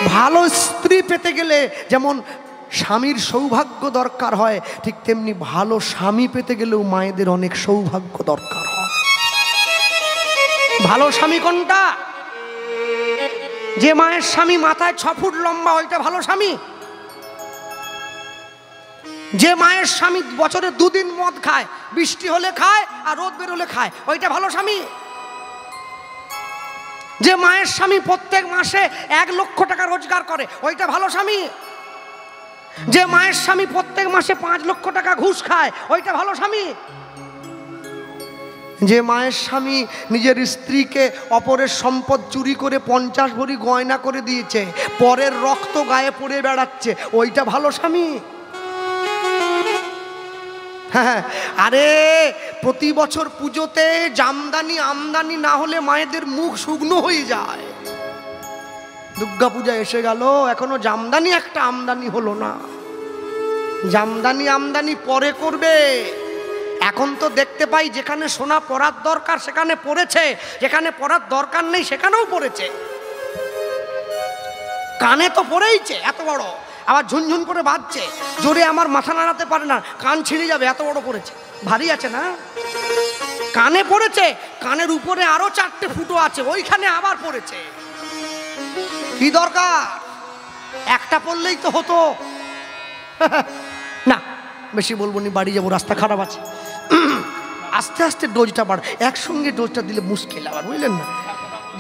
ভালো স্ত্রী পেতে গেলে যেমন স্বামীর সৌভাগ্য দরকার হয়, ঠিক তেমনি ভালো স্বামী পেতে গেলেও মায়েদের অনেক সৌভাগ্য দরকার হয়। ভালো স্বামী কোনটা? যে মায়ের স্বামী মাথায় 6 ফুট লম্বা, ওইটা ভালো স্বামী। যে মায়ের স্বামী বছরে 2 দিন মদ খায়, বৃষ্টি হলে খায় আর রোদ বের হলে খায়, ওইটা ভালো স্বামী। যে মায়ের স্বামী প্রত্যেক মাসে 1 লক্ষ টাকা রোজগার করে, ওইটা ভালো স্বামী। যে মায়ের স্বামী প্রত্যেক মাসে 5 লক্ষ টাকা ঘুষ খায়, ওইটা ভালো স্বামী। যে মায়ের স্বামী নিজের স্ত্রীকে অপরের সম্পদ চুরি করে 50 ভরি গয়না করে দিয়েছে, পরের রক্ত গায়ে পড়ে বেড়াচ্ছে, ওইটা ভালো স্বামী। হ্যাঁ, আরে প্রতি বছর পুজোতে জামদানি আমদানি না হলে মায়েদের মুখ শুকনো হয়ে যায়। দুর্গা পূজা এসে গেল, এখনো জামদানি একটা আমদানি হলো না। জামদানি আমদানি পরে করবে। এখন তো দেখতে পাই যেখানে সোনা পরার দরকার সেখানে পড়েছে, যেখানে পরার দরকার নেই সেখানেও পড়েছে। কানে তো পড়েইছে এত বড়, আবার ঝুনঝুন করে বাজছে, জোরে আমার মাথা নাড়াতে পারে না, কান ছিঁড়ে যাবে, এত বড় পড়েছে। ভারী আছে না? কানে পড়েছে, কানের উপরে আরো 4টে ফুটো আছে, ওইখানে আবার পড়েছে। কি দরকার? একটা পড়লেই তো হতো। না, বেশি বলবো নি, বাড়ি যাবো, রাস্তা খারাপ আছে। আস্তে আস্তে ডোজটা বাড়, একসঙ্গে ডোজটা দিলে মুশকিল আবার, বুঝলেন না?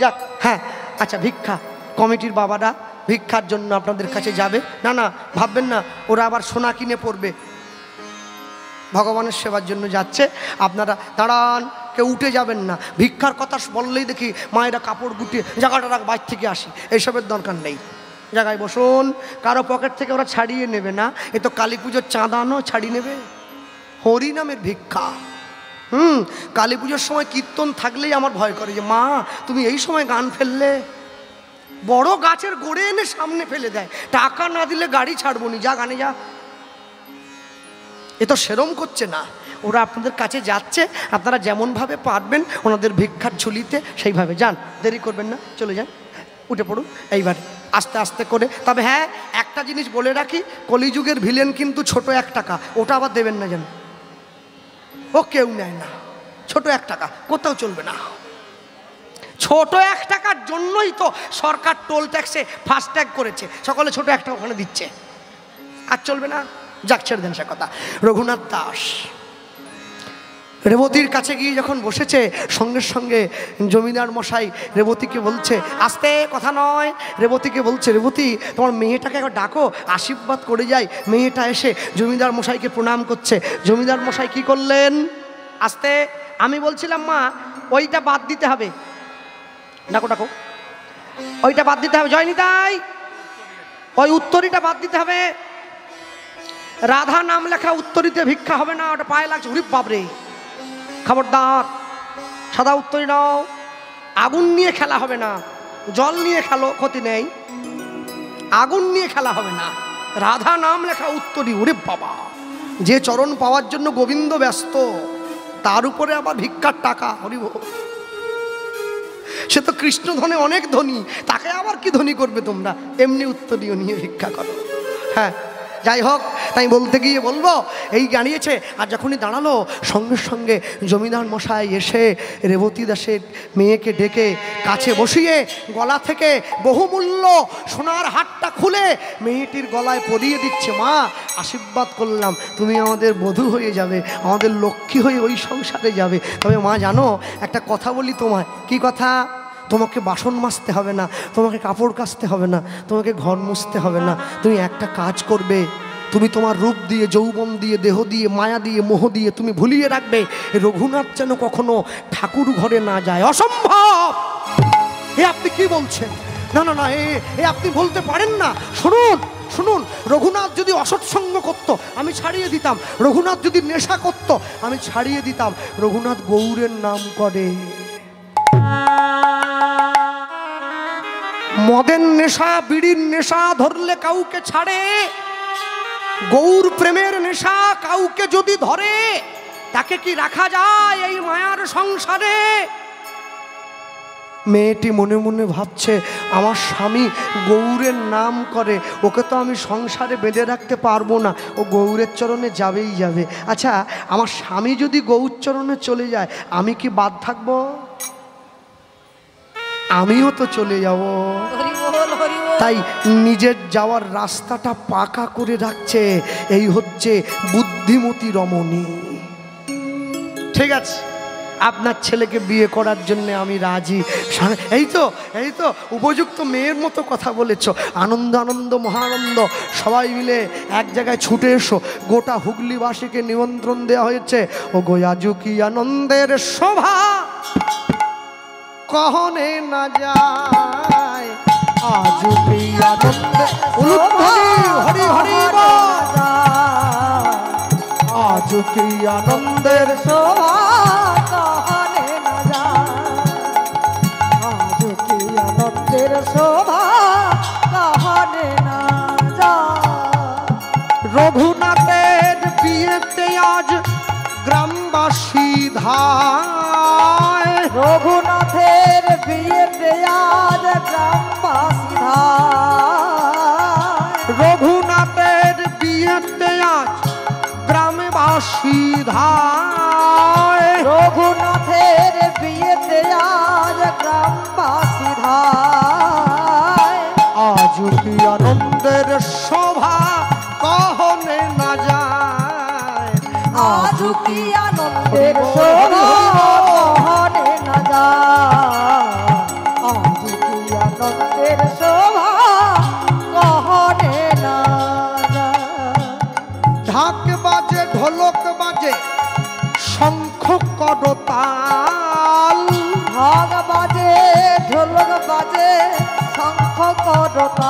যাক, হ্যাঁ আচ্ছা, ভিক্ষা কমিটির বাবারা ভিক্ষার জন্য আপনাদের কাছে যাবে। না না, ভাববেন না ওরা আবার সোনা কিনে পড়বে, ভগবানের সেবার জন্য যাচ্ছে। আপনারা দাঁড়ান, কেউ উঠে যাবেন না। ভিক্ষার কথা বললেই দেখি মায়েরা কাপড় গুটিয়ে জায়গাটা রাখ, বাইর থেকে আসি, এইসবের দরকার নেই। জায়গায় বসুন, কারো পকেট থেকে ওরা ছাড়িয়ে নেবে না। এ তো কালী পুজোর চাঁদানো ছাড়িয়ে নেবে, হরি নামের ভিক্ষা। কালী পুজোর সময় কীর্তন থাকলেই আমার ভয় করে যে মা তুমি এই সময় গান ফেললে। বড় গাছের গোড়ে এনে সামনে ফেলে দেয়, টাকা না দিলে গাড়ি ছাড়বো নি, যা গানে যা। এ তো সেরম করছে না, ওরা আপনাদের কাছে যাচ্ছে, আপনারা যেমনভাবে পারবেন ওনাদের ভিক্ষার ঝুলিতে সেইভাবে যান, দেরি করবেন না, চলে যান, উঠে পড়ুন এইবার আস্তে আস্তে করে। তবে হ্যাঁ, একটা জিনিস বলে রাখি, কলিযুগের ভিলেন কিন্তু ছোট 1 টাকা, ওটা আবার দেবেন না যেন। ও কেউ নেয় না, ছোট 1 টাকা কোথাও চলবে না। ছোট 1 টাকার জন্যই তো সরকার টোল ট্যাক্সে ফাস্ট্যাগ করেছে, সকলে ছোট 1 টাকা ওখানে দিচ্ছে, আর চলবে না। যাক, ছেড়ে দেন সে কথা। রঘুনাথ দাস রেবতীর কাছে গিয়ে যখন বসেছে, সঙ্গে সঙ্গে জমিদার মশাই রেবতীকে বলছে, আস্তে কথা নয়, রেবতীকে বলছে, রেবতী তোমার মেয়েটাকে একবার ডাকো, আশীর্বাদ করে যাই। মেয়েটা এসে জমিদার মশাইকে প্রণাম করছে। জমিদার মশাই কি করলেন? আস্তে, আমি বলছিলাম মা ওইটা বাদ দিতে হবে, ডাকো ডাকো, ওইটা বাদ দিতে হবে, জয়নিতাই ওই উত্তরীটা বাদ দিতে হবে। রাধা নাম লেখা উত্তরীতে ভিক্ষা হবে না, ওটা পায়ে লাগছে। উরি বাবরে, খবরদার, সাদা উত্তরী নাও। আগুন নিয়ে খেলা হবে না, জল নিয়ে খেলো, ক্ষতি নেই, আগুন নিয়ে খেলা হবে না। রাধা নাম লেখা উত্তরী। ওরে বাবা, যে চরণ পাওয়ার জন্য গোবিন্দ ব্যস্ত, তার উপরে আবার ভিক্ষার টাকা, হরিব। সে তো কৃষ্ণ ধনে অনেক ধনী, তাকে আবার কি ধনী করবে তোমরা? এমনি উত্তরীয় নিয়ে ভিক্ষা করো। হ্যাঁ, যাই হোক, তাই বলতে গিয়ে বলবো, এই দাঁড়িয়েছে, আর যখনই দাঁড়ালো সঙ্গে সঙ্গে জমিদার মশাই এসে রেবতী দাসের মেয়েকে ডেকে কাছে বসিয়ে গলা থেকে বহুমূল্য সোনার হারটা খুলে মেয়েটির গলায় পরিয়ে দিচ্ছে। মা, আশীর্বাদ করলাম, তুমি আমাদের বধূ হয়ে যাবে, আমাদের লক্ষ্মী হয়ে ওই সংসারে যাবে। তবে মা জানো, একটা কথা বলি তোমায়। কি কথা? তোমাকে বাসন মাজতে হবে না, তোমাকে কাপড় কাচতে হবে না, তোমাকে ঘর মুছতে হবে না। তুমি একটা কাজ করবে, তুমি তোমার রূপ দিয়ে, যৌবন দিয়ে, দেহ দিয়ে, মায়া দিয়ে, মোহ দিয়ে তুমি ভুলিয়ে রাখবে রঘুনাথ যেন কখনো ঠাকুর ঘরে না যায়। অসম্ভব! এ আপনি কি বলছেন? না না না, এ আপনি বলতে পারেন না। শুনুন শুনুন, রঘুনাথ যদি অসৎসঙ্গ করতো আমি ছাড়িয়ে দিতাম, রঘুনাথ যদি নেশা করতো আমি ছাড়িয়ে দিতাম। রঘুনাথ গৌরের নাম করে। মদের নেশা, বিড়ির নেশা ধরলে কাউকে ছাড়ে, গৌর প্রেমের নেশা কাউকে যদি ধরে, তাকে কি রাখা যায় এই মায়ার সংসারে? মেয়েটি মনে মনে ভাবছে আমার স্বামী গৌরের নাম করে, ওকে তো আমি সংসারে বেঁধে রাখতে পারবো না, ও গৌরের চরণে যাবেই যাবে। আচ্ছা আমার স্বামী যদি গৌর চরণে চলে যায় আমি কি বাদ থাকবো? আমিও তো চলে যাব। তাই নিজের যাওয়ার রাস্তাটা পাকা করে রাখছে। এই হচ্ছে বুদ্ধিমতী রমণী। ঠিক আছে, আপনার ছেলেকে বিয়ে করার জন্য আমি রাজি। এই তো উপযুক্ত মেয়ের মতো কথা বলেছ। আনন্দ আনন্দ মহানন্দ, সবাই মিলে এক জায়গায় ছুটে এসো। গোটা হুগলিবাসীকে নিমন্ত্রণ দেওয়া হয়েছে। ও গোয়াজু কি আনন্দের শোভা কহনে না যায়, আজু কি আনন্দে হরি হরি আজু কি আনন্দের শোভা কহনে না যায়, আজু কি আনন্দের শোভা কহনে না যায়। রঘুনাথের বিয়েতে আজ গ্রামবাসী ধায়, রঘুনাথের বিয়েতে আজ গ্রামবাসী ধায়, রঘুনাথের বিয়েতে আজ গ্রামবাসী ধায়, রঘুনাথের বিয়েতে আজ গ্রামবাসী ধায়। আজ কি আনন্দের শোভা কহনে না যায়, আজ কি আনন্দের শোভা কহনে না যায়, আজ কি আনন্দের শোভা কহনে না যায়। ঢাক বাজে ঢোলক বাজে শঙ্খ করতাল, ঢাক বাজে ঢোলক বাজে শঙ্খ করতাল,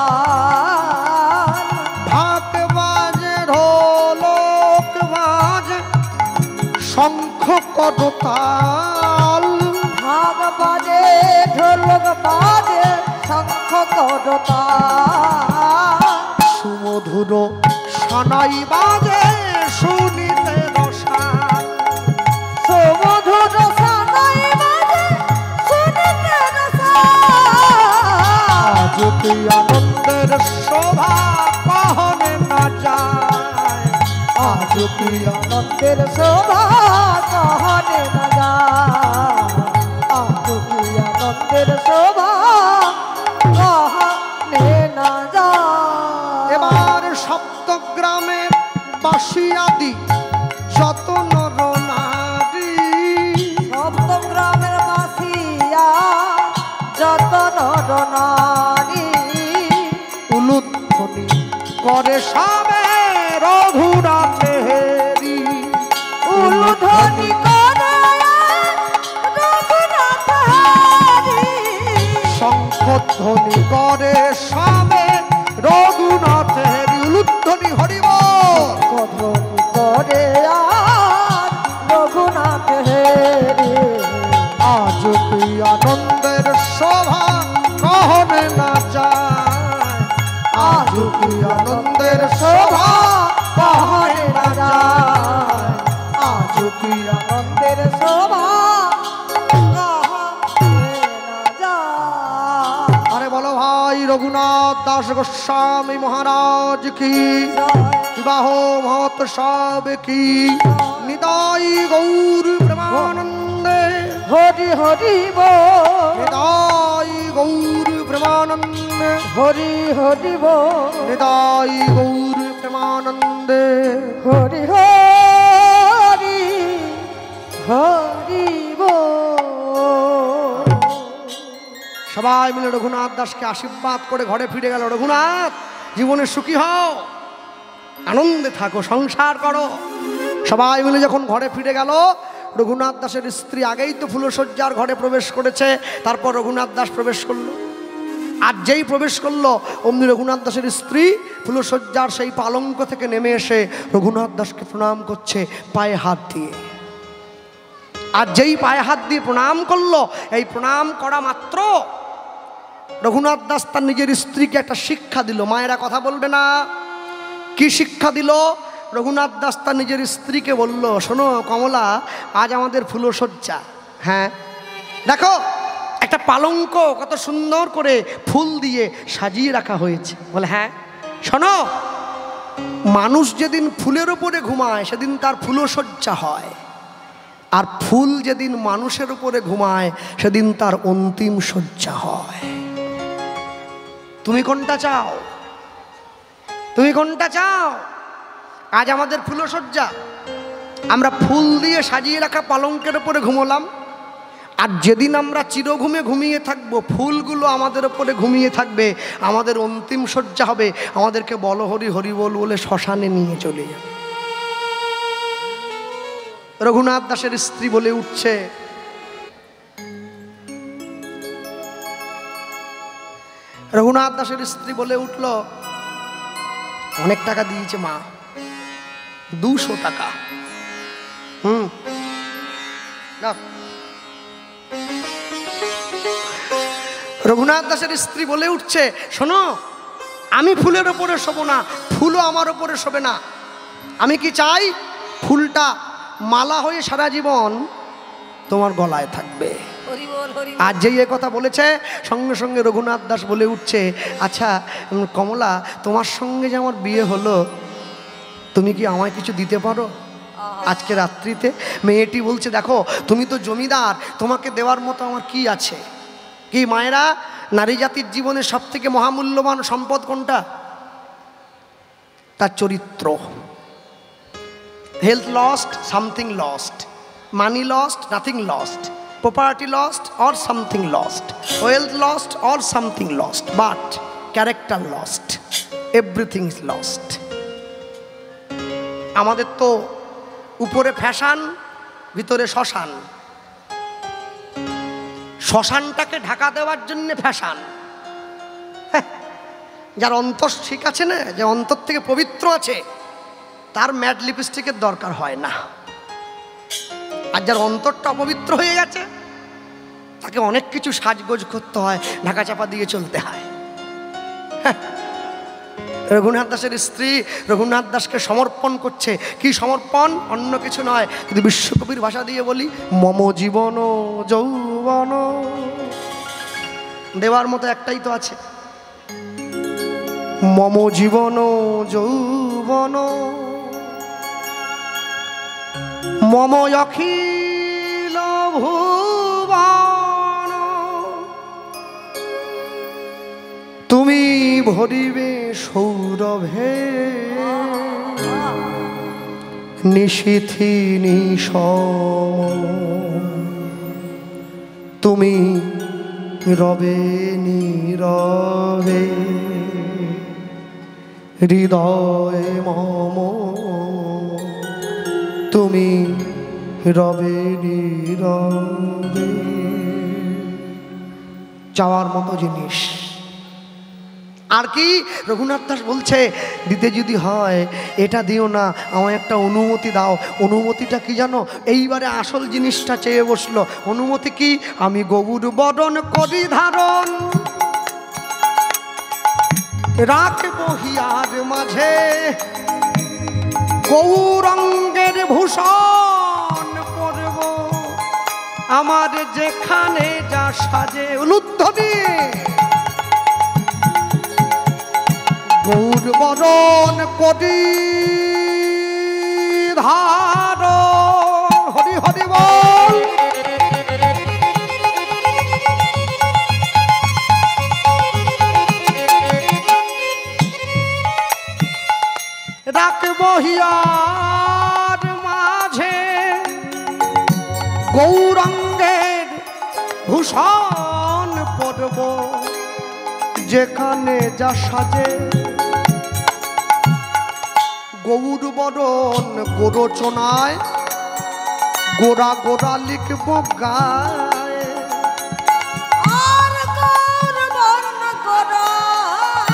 ঢাক বাজে ঢোলক বাজে শঙ্খ করতাল, ঢাক বাজে ঢোলক বাজে শঙ্খ করতাল। সুমধুর সানাই বাজে শুনিতে রসাল, সুমধুর সানাই বাজে শুনিতে রসাল। আজ কি আনন্দের শোভা কহনে না যায়, আজ কি আনন্দের শোভা কহনে না যায়, আজ কি আনন্দের শোভা কহনে না যায়। এবার সপ্তগ্রামের বাসী আদি যত নর নারী, সপ্তগ্রামের বাসিয়া যত নর নারী, উলুধ্বনি করে সামে রঘুনাথেরি, উলুধ্বনি করে রঘুনাথেরি, শঙ্খধ্বনি করে সামে রঘুনাথেরি। উলুধ্বনি হরিব ধ্বনি করে আজ রঘুনাথেরি। আজ কি আনন্দের শোভা কহনে না যায়, আজ কি আনন্দের শোভা কহনে না যায়, আজ কি আনন্দের শোভা কহনে না যায়। আরে বলো ভাই রঘুনাথ দাস গোস্বামী মহারাজ কি, বিবাহ মহোৎসব কি, নিতাই গৌর প্রেমানন্দে হরি হরি বল, নিতাই গৌর প্রেমানন্দে হরি হরি বল, নিতাই গৌর প্রেমানন্দে হরি হরি হরি বল। সবাই মিলে রঘুনাথ দাসকে আশীর্বাদ করে ঘরে ফিরে গেল। রঘুনাথ জীবনে সুখী হও, আনন্দে থাকো, সংসার করো। সবাই মিলে যখন ঘরে ফিরে গেল, রঘুনাথ দাসের স্ত্রী আগেই তো ফুলশয্যার ঘরে প্রবেশ করেছে, তারপর রঘুনাথ দাস প্রবেশ করলো। আর যেই প্রবেশ করলো অমনি রঘুনাথ দাসের স্ত্রী ফুলশয্যার সেই পালঙ্ক থেকে নেমে এসে রঘুনাথ দাসকে প্রণাম করছে পায়ে হাত দিয়ে। আর যেই পায়ে হাত দিয়ে প্রণাম করলো, এই প্রণাম করা মাত্র রঘুনাথ দাস তার নিজের স্ত্রীকে একটা শিক্ষা দিল। মায়েরা কথা বলবে না, কি শিক্ষা দিল? রঘুনাথ দাস তার নিজের স্ত্রীকে বলল, শোনো কমলা, আজ আমাদের ফুলশয্যা, হ্যাঁ দেখো একটা পালঙ্ক কত সুন্দর করে ফুল দিয়ে সাজিয়ে রাখা হয়েছে। বলে হ্যাঁ শোনো, মানুষ যেদিন ফুলের উপরে ঘুমায় সেদিন তার ফুলশয্যা হয়, আর ফুল যেদিন মানুষের উপরে ঘুমায় সেদিন তার অন্তিম শয্যা হয়। তুমি কোনটা চাও? তুমি কোনটা চাও? আজ আমাদের ফুলশয্যা, আমরা ফুল দিয়ে সাজিয়ে রাখা পালঙ্কের উপরে ঘুমোলাম, আর যেদিন আমরা চিরঘুমে ঘুমিয়ে থাকবো ফুলগুলো আমাদের উপরে ঘুমিয়ে থাকবে, আমাদের অন্তিম শয্যা হবে, আমাদেরকে বল হরি হরি বল বলে শ্মশানে নিয়ে চলে যাবে। রঘুনাথ দাসের স্ত্রী বলে উঠছে, রঘুনাথ দাসের স্ত্রী বলে উঠল, অনেক টাকা দিয়েছে মা, 200 টাকা। না, রঘুনাথ দাসের স্ত্রী বলে উঠছে, শোনো, আমি ফুলের ওপরে শোবো না, ফুলও আমার ওপরে শোবে না। আমি কি চাই? ফুলটা মালা হয়ে সারা জীবন তোমার গলায় থাকবে। আর যেই এ কথা বলেছে সঙ্গে সঙ্গে রঘুনাথ দাস বলে উঠছে, আচ্ছা কমলা, তোমার সঙ্গে যে আমার বিয়ে হলো, তুমি কি আমায় কিছু দিতে পারো আজকে রাত্রিতে? মেয়েটি বলছে, দেখো তুমি তো জমিদার, তোমাকে দেওয়ার মতো আমার কি আছে? কি মায়েরা, নারী জাতির জীবনে সব থেকে মহামূল্যবান সম্পদ কোনটা? তার চরিত্র। Health lost, something lost, money lost, nothing lost, property lost or something lost, wealth lost or something lost, but character lost, everything is lost. আমাদের তো উপরে ফ্যাশন, ভিতরে শ্মশান। শ্মশানটাকে ঢাকা দেওয়ার জন্য ফ্যাশন। যার অন্তর ঠিক আছে না, যে অন্তর থেকে পবিত্র আছে, তার ম্যাট লিপস্টিকের দরকার হয় না। আর যার অন্তরটা অপবিত্র হয়ে গেছে, তাকে অনেক কিছু সাজগোজ করতে হয়, ঢাকা চাপা দিয়ে চলতে হয়। রঘুনাথ দাসের স্ত্রী রঘুনাথ দাসকে সমর্পণ করছে। কি সমর্পণ? অন্য কিছু নয়, কিন্তু বিশ্বকবির ভাষা দিয়ে বলি, মম জীবন যৌবন। দেওয়ার মতো একটাই তো আছে, মম জীবন যৌবন, মম অখিল ভুবন, তুমি ভরিবে সৌরভে নিশীথি নিশম, তুমি রবে নীরবে হৃদয় মম, তুমি রবে নীরবে। চাওয়ার মতো জিনিস। আর কি রঘুনাথ দাস বলছে, দিতে যদি হয় এটা দিও না, আমায় একটা অনুমতি দাও। অনুমতিটা কি জানো? এইবারে আসল জিনিসটা চেয়ে বসলো। অনুমতি কি? আমি গৌর বরণ করি ধারণ, রাখবো হিয়ার মাঝে, গৌরাঙ্গের ভূষণ পরব, আমার যেখানে যা সাজে। উলুধ্বনি। গৌর বরণ করি ধারণ, হরি হরি বল। রাখবো হিয়ার মাঝে, গৌরাঙ্গের ভূষণ পরব, যেখানে যা সাজে। গৌর বরণ গোরচনায়, গোরা গোরা লিখব গায়ে। আর গৌর বরণ গোরচনা,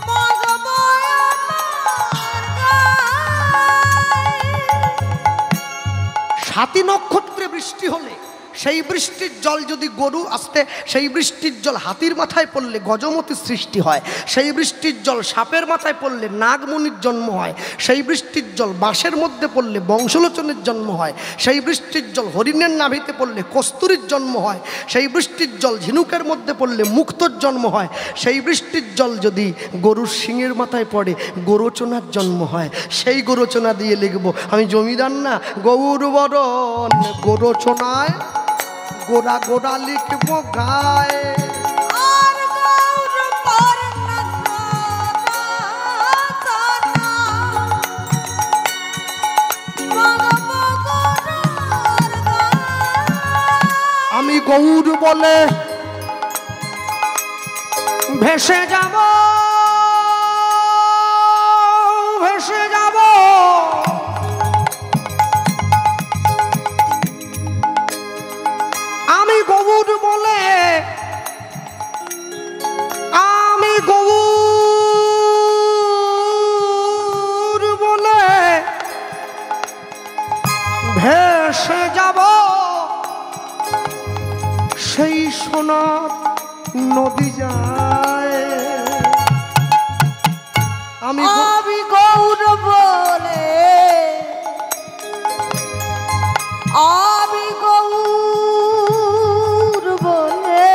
মগব আমার গায়ে। 7 নক্ষত্রে বৃষ্টি হলে সেই বৃষ্টির জল যদি গরু আসতে, সেই বৃষ্টির জল হাতির মাথায় পড়লে গজমতির সৃষ্টি হয়, সেই বৃষ্টির জল সাপের মাথায় পড়লে নাগমণির জন্ম হয়, সেই বৃষ্টির জল বাঁশের মধ্যে পড়লে বংশলোচনের জন্ম হয়, সেই বৃষ্টির জল হরিণের নাভিতে পড়লে কস্তুরীর জন্ম হয়, সেই বৃষ্টির জল ঝিনুকের মধ্যে পড়লে মুক্তোর জন্ম হয়, সেই বৃষ্টির জল যদি গরুর শিঙের মাথায় পড়ে গোরচনার জন্ম হয়। সেই গোরচনা দিয়ে লিখব, আমি জমিদার না, গৌর বরণ গোরচনায় গোরা গোরা লিখব গায়ে। আর গৌর বর্ণ আমি গৌর বলে ভেসে যাব, ভেসে যাব, আমি গৌর বলে, আমি গৌর বলে ভেসে যাব সেই সোনার নদী যায়। আমি গৌর বলে, আমি গৌর বলে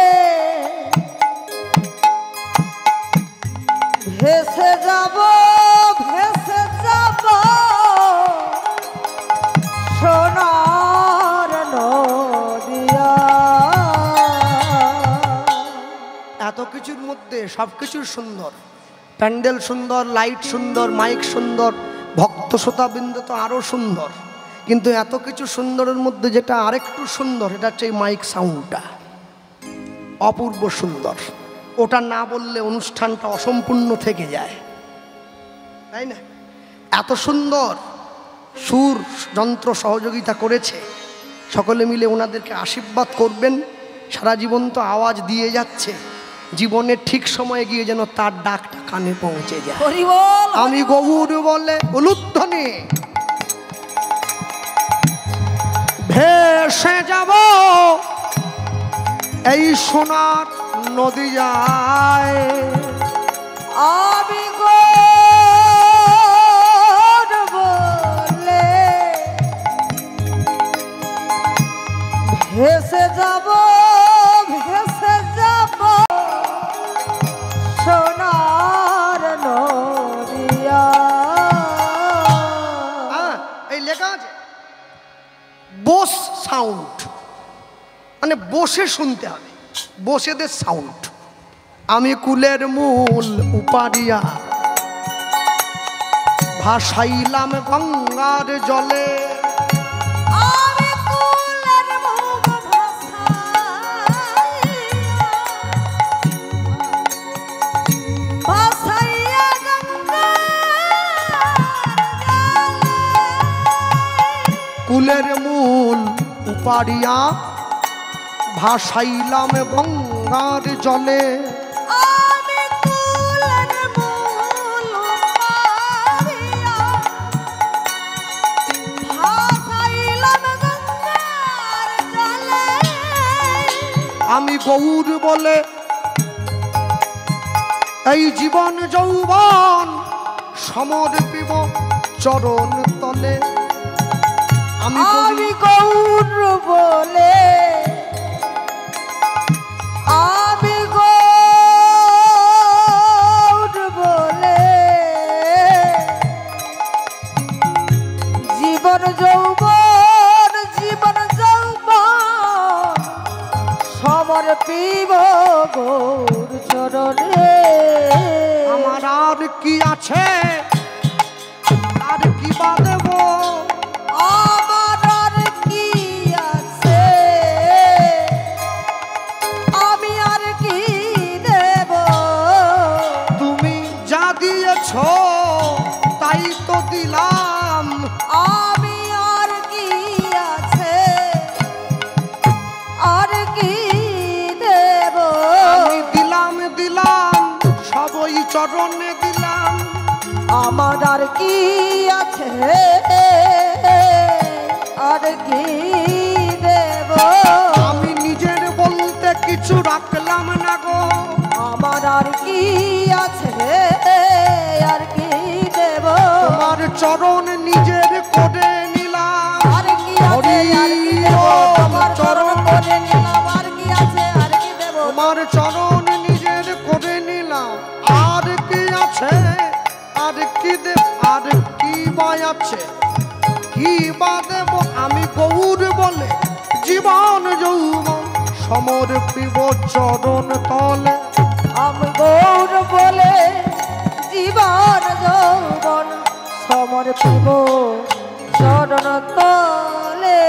ভেসে যাব, ভেসে যাব সোনার নদিয়া। এত কিছুর মধ্যে সব কিছুর সুন্দর, প্যান্ডেল সুন্দর, লাইট সুন্দর, মাইক সুন্দর, ভক্ত শ্রোতাবৃন্দ তো আরও সুন্দর, কিন্তু এত কিছু সুন্দরের মধ্যে যেটা আরেকটু সুন্দর, এটা হচ্ছে এই মাইক সাউন্ডটা, অপূর্ব সুন্দর। ওটা না বললে অনুষ্ঠানটা অসম্পূর্ণ থেকে যায়, তাই না? এত সুন্দর সুর যন্ত্র সহযোগিতা করেছে, সকলে মিলে ওনাদেরকে আশীর্বাদ করবেন। সারা জীবন তো আওয়াজ দিয়ে যাচ্ছে, জীবনের ঠিক সময়ে গিয়ে যেন তার ডাকটা কানে পৌঁছে যায়। আমি গৌর বলে উলুধ্বনি ভেসে যাব এই সোনার নদী যায়। আমি গৌর বলে ভেসে যাব, ভেসে যাব সোনার নদিয়া। এই লেখা আছে বোস সাউন্ড, মানে বসে শুনতে হবে, বসেদের সাউন্ড। আমি কুলের মূল উপাড়িয়া ভাসাইলাম গঙ্গার জলে। আমি কুলের মুখ ভাসাইয়া কুলের মূল উপাড়িয়া ভাসাইলাম গঙ্গার জলে। আমি কুলের মূল উপাড়িয়া ভাসাইলাম গঙ্গার জলে। আমি গৌর বলে এই জীবন যৌবন সমর্পিব চরণ তলে। আমি গৌর বলে, আমি গৌর বলে জীবন যৌবন, জীবন যৌবন সমর্পিব গৌর চরণে। আমার আর কি আছে, আর কি বা দেব, আমার আর কি আছে, আমি আর কি দেব। তুমি যা দিয়েছ তাই তো দিলাম। আমি আর কি আছে, আর কি দেব। আমি দিলাম দিলাম সবই চরণে দিলাম। আমার আর কি আছে, আর কি দেব। কিছু রাখলাম না গো। আমার আর কি আছে, আর কি দেব, তোমার চরণ নিজের করে নিলাম। আর কি আছে, আর কি দেব, তোমার চরণ করে নিলাম। আর কি আছে, আর কি দেব, তোমার চরণ নিজের করে নিলাম। আর কি আছে, আর কি দেব, আর কি বা আছে, কি বা দেব আমি গৌর বলে জীবন যৌবন সমর্পিব চরণ তলে। আমি গৌর বলে জীবন যৌবন সমর্পিব চরণ তলে।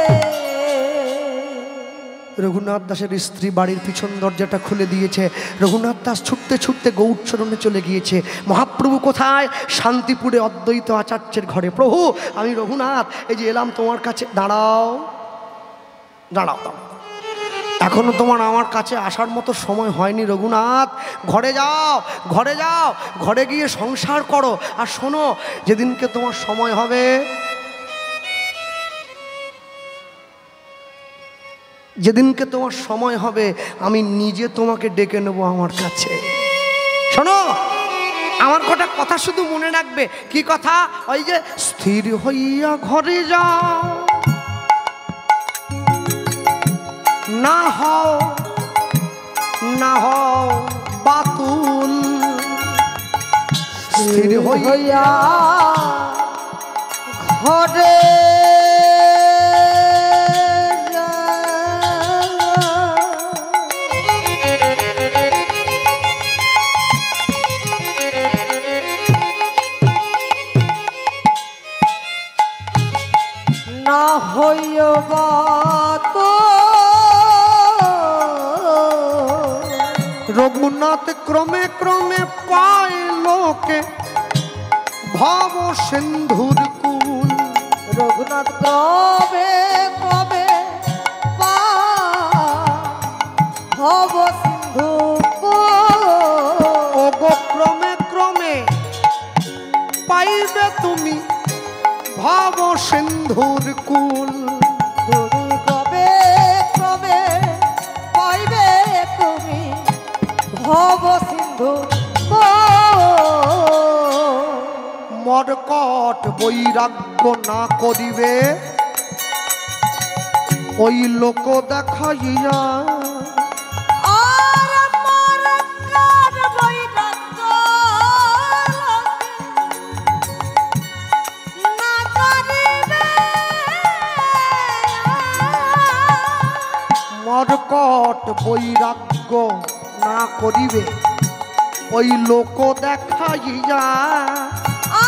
রঘুনাথ দাসের স্ত্রী বাড়ির পিছন দরজাটা খুলে দিয়েছে। রঘুনাথ দাস ছুটতে ছুটতে গৌরচরণে চলে গিয়েছে। মহাপ্রভু কোথায়? শান্তিপুরে অদ্বৈত আচার্যের ঘরে। প্রভু আমি রঘুনাথ, এই যে এলাম তোমার কাছে। দাঁড়াও দাঁড়াও দাঁড়াও, এখনো তোমার আমার কাছে আসার মতো সময় হয়নি রঘুনাথ। ঘরে যাও, ঘরে যাও, ঘরে গিয়ে সংসার করো। আর শোনো, যেদিনকে তোমার সময় হবে, যেদিনকে তোমার সময় হবে আমি নিজে তোমাকে ডেকে নেবো আমার কাছে। শোনো, আমার কটা কথা শুধু মনে রাখবে। কি কথা? ওই যে স্থির হইয়া ঘরে যাও, না হও না হও বাতুল। স্থির হইয়া ঘরে না হইও বাত। রঘুনাথ ক্রমে ক্রমে পায় লোকে ভাব সিন্ধুর কুল। রঘুনাথ কবে কবে ভব সিন্ধু ওগো ক্রমে ক্রমে পাইবে তুমি ভাব সিন্ধুর কুল। তুমি কবে কবে পাইবে তুমি ভব সিন্ধু। মরকট বৈরাগ্য না করিবে ওই লোক দেখাইয়া। আর মরকট বৈরাগ্য না করিবে। মরকট বৈরাগ্য না করিবে ওই লোক দেখাইয়া।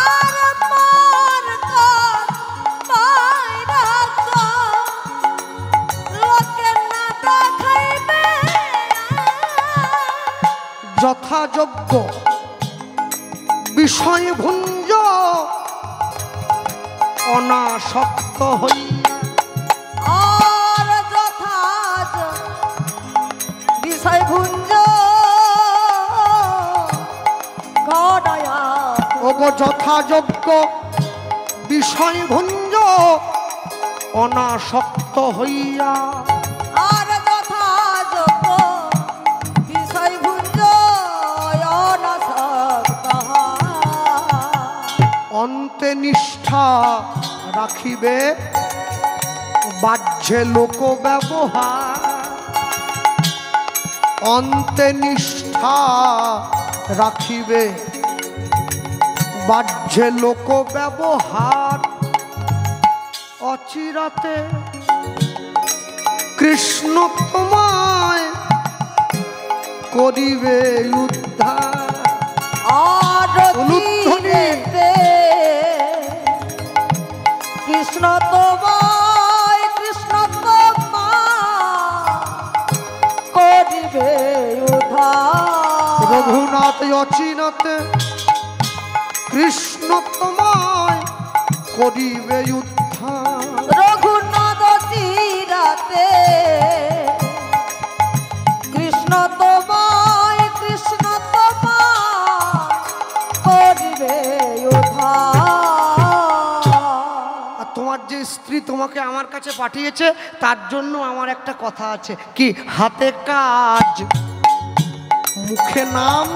আর মরকট বৈরাগ্য লোকে না দেখাইবে। যথাযোগ্য বিষয় ভুঞ্জ অনাসক্ত হইয়া। আর যথাজ বিষয় ভুঞ্জ গড়ায়া। ওগো যথাযোগ্য বিষয় ভুঞ্জ অনাসক্ত হইয়া। আর যথাজ বিষয় ভুঞ্জ অনাসক্ত। অন্তে নিষ্ঠা রাখিবে বাহ্যে লোক ব্যবহার। অন্তে নিষ্ঠা রাখিবে বাহ্যে লোক ব্যবহার। অচিরাতে কৃষ্ণ তোমায় করিবে উদ্ধার। আর অনুধ্বনি। চিরেতে কৃষ্ণ তোমায় কৃষ্ণ তোমায় করিবে উদ্ধার। রঘুনাথ অচিনাতে কৃষ্ণ তোমায় করিবে উদ্ধার। রঘুনাথ চিরাতে কৃষ্ণ তোমায় কৃষ্ণ তোমায় করিবে উদ্ধার। আর তোমার যে স্ত্রী তোমাকে আমার কাছে পাঠিয়েছে, তার জন্য আমার একটা কথা আছে। কি? হাতে কাজ মুখে নাম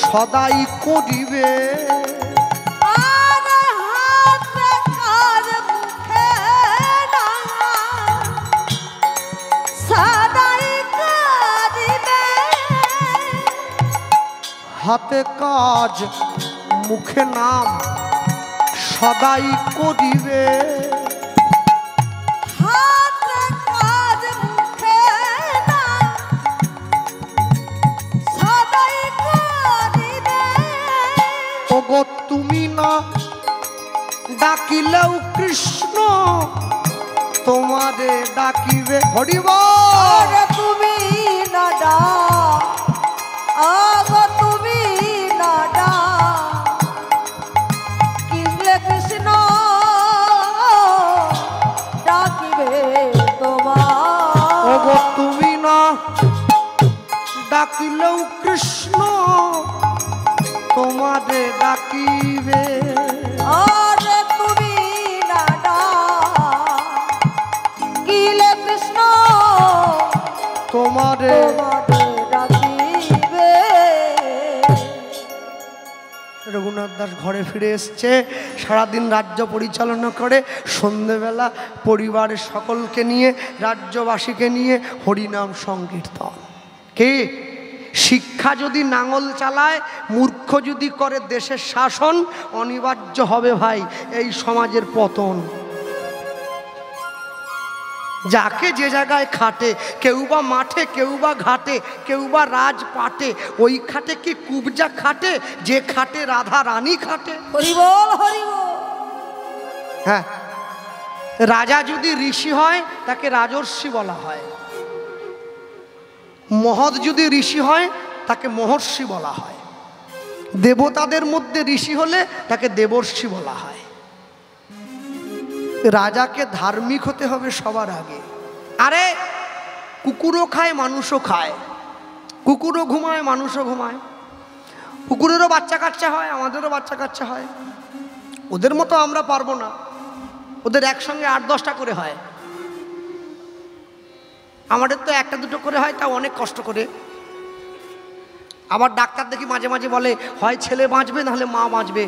সদাই করিবে। হাতে কাজ মুখে নাম সদাই করিবে। ওগো তুমি না ডাকিলেও কৃষ্ণ তোমারে ডাকিবে। হরি বল। তুমি না তুমি না ডাকিলে কৃষ্ণ ডাকিবে তোমার। ওগো তুমি না ডাকিলেও কৃষ্ণ তোমারে ডাকিবে। আরে তুমি না ডাকিলে কৃষ্ণ তোমারে ডাকিবে। রঘুনাথ দাস ঘরে ফিরে এসছে, সারাদিন রাজ্য পরিচালনা করে, সন্ধেবেলা পরিবারের সকলকে নিয়ে, রাজ্যবাসীকে নিয়ে হরিনাম সংকীর্তন। কি? শিক্ষা যদি নাঙল চালায়, মূর্খ যদি করে দেশের শাসন, অনিবার্য হবে ভাই এই সমাজের পতন। যাকে যে জায়গায় খাটে, কেউ বা মাঠে, কেউ বা ঘাটে, কেউ বা রাজপাটে, ওই খাটে কি কুবজা খাটে? যে খাটে রাধা রানী খাটে। হরি বল হরি বল। হ্যাঁ, রাজা যদি ঋষি হয় তাকে রাজর্ষি বলা হয়, মহৎ যদি ঋষি হয় তাকে মহর্ষি বলা হয়, দেবতাদের মধ্যে ঋষি হলে তাকে দেবর্ষি বলা হয়। রাজাকে ধার্মিক হতে হবে সবার আগে। আরে কুকুরও খায় মানুষও খায়, কুকুরও ঘুমায় মানুষও ঘুমায়, কুকুরেরও বাচ্চা কাচ্চা হয়, আমাদেরও বাচ্চা কাচ্চা হয়। ওদের মতো আমরা পারবো না, ওদের একসঙ্গে 8-10টা করে হয়, আমাদের তো 1-2 করে হয়, তা অনেক কষ্ট করে। আবার ডাক্তার দেখি মাঝে মাঝে বলে হয় ছেলে বাঁচবে নাহলে মা বাঁচবে।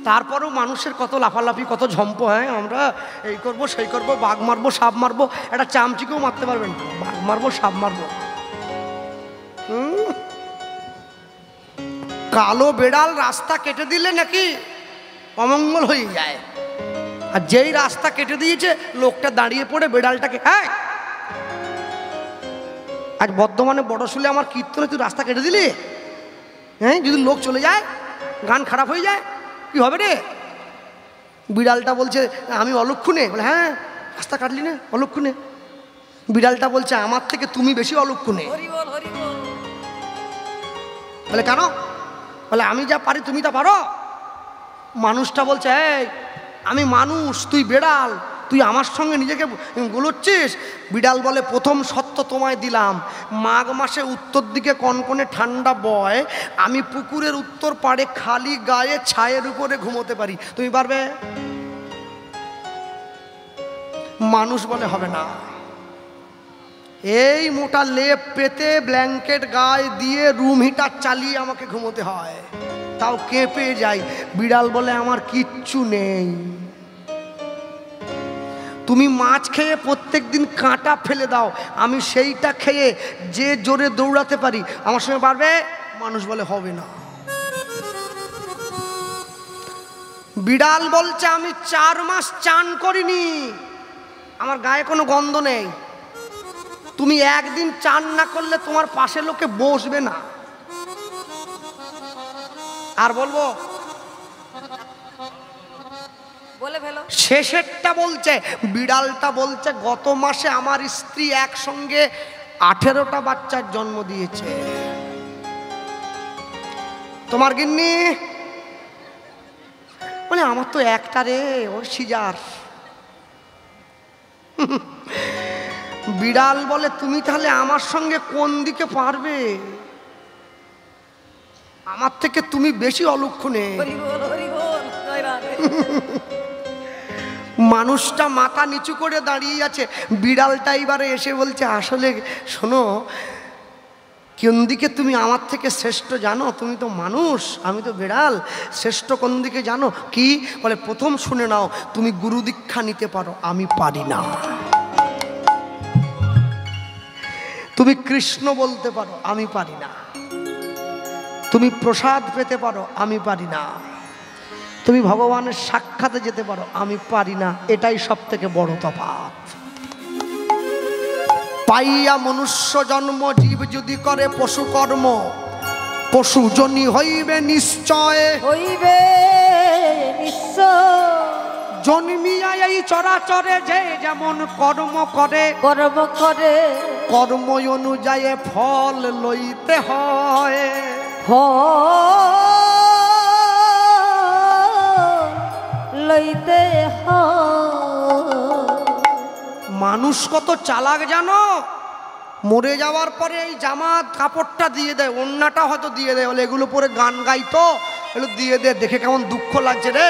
তারপরেও মানুষের কত লাফালাফি, কত ঝম্প। হ্যাঁ, আমরা এই করবো সেই করবো, বাঘ মারবো সাপ মারবো, একটা চামচিকেও মারতে পারবেন, বাঘ মারবো সাপ মারবো। কালো বেড়াল রাস্তা কেটে দিলে নাকি অমঙ্গল হয়ে যায়, আর যেই রাস্তা কেটে দিয়েছে লোকটা দাঁড়িয়ে পড়ে বেড়ালটাকে, হ্যাঁ আজ বর্ধমানে বড়শুলে আমার কীর্তনে তুই রাস্তা কেটে দিলি, হ্যাঁ যদি লোক চলে যায়, গান খারাপ হয়ে যায়, কি হবে রে? বিড়ালটা বলছে আমি অলক্ষণে, বলে হ্যাঁ রাস্তা কাটলি না অলক্ষণে। বিড়ালটা বলছে আমার থেকে তুমি বেশি অলক্ষণে। বলে কেন? বলে আমি যা পারি তুমি তা পারো। মানুষটা বলছে এই আমি মানুষ, তুই বেড়াল, তুই আমার সঙ্গে নিজেকে গোলাচ্ছিস। বিড়াল বলে প্রথম সত্য তোমায় দিলাম, মাঘ মাসে উত্তর দিকে কনকনে ঠান্ডা বয়, আমি পুকুরের উত্তর পাড়ে খালি গায়ে ছায়ের উপরে ঘুমোতে পারি, তুমি পারবে? মানুষ বলে হবে না, এই মোটা লেপ পেতে ব্ল্যাঙ্কেট গায়ে দিয়ে রুম হিটার চালিয়ে আমাকে ঘুমোতে হয়, তাও কেঁপে যাই। বিড়াল বলে আমার কিচ্ছু নেই। তুমি মাছ খেয়ে প্রত্যেক দিন কাঁটা ফেলে দাও, আমি সেইটা খেয়ে যে জোরে দৌড়াতে পারি, আমার সঙ্গে পারবে? মানুষ বলে হবে না। বিড়াল বলছে আমি 4 মাস চান করিনি, আমার গায়ে কোনো গন্ধ নেই, তুমি একদিন চান না করলে তোমার পাশে লোকে বসবে না। আর বলবো বলে ফেলো। শেষেরটা বলছে, বিড়ালটা বলছে গত মাসে আমার স্ত্রী একসঙ্গে 18টা বাচ্চার জন্ম দিয়েছে। তোমার গিন্নি? বলে আমার তো একটা রে, ওর সিজার। বিড়াল বলে তুমি তাহলে আমার সঙ্গে কোন দিকে পারবে? আমার থেকে তুমি বেশি অলক্ষণে। মানুষটা মাথা নিচু করে দাঁড়িয়ে আছে, বিড়ালটা এবারে এসে বলছে আসলে শোনো, কোন দিকে তুমি আমার থেকে শ্রেষ্ঠ জানো? তুমি তো মানুষ, আমি তো বিড়াল, শ্রেষ্ঠ কোন দিকে জানো? কি বলে? প্রথম শুনে নাও, তুমি গুরু দীক্ষা নিতে পারো, আমি পারি না। তুমি কৃষ্ণ বলতে পারো, আমি পারি না। তুমি প্রসাদ পেতে পারো, আমি পারি না। তুমি ভগবানের সাক্ষাতে যেতে পারো, আমি পারি না। এটাই সব থেকে বড় তফাৎ। পাইয়া মনুষ্য জন্ম জীব যদি করে পশু কর্ম, পশু জনি হইবে নিশ্চয়, হইবে নিশ্চয়। জন্মিয়া এই চরাচরে যে যেমন কর্ম করে, কর্ম করে কর্ম অনুযায়ী ফল লইতে হয়। লইতে মানুষ কত চালাক জানো? মরে যাওয়ার পরে এই জামা কাপড়টা দিয়ে দেয়, ওড়নাটা হয়তো দিয়ে দেয়, বলে এগুলো পরে গান গাইতো, এগুলো দিয়ে দে, দেখে কেমন দুঃখ লাগছে রে,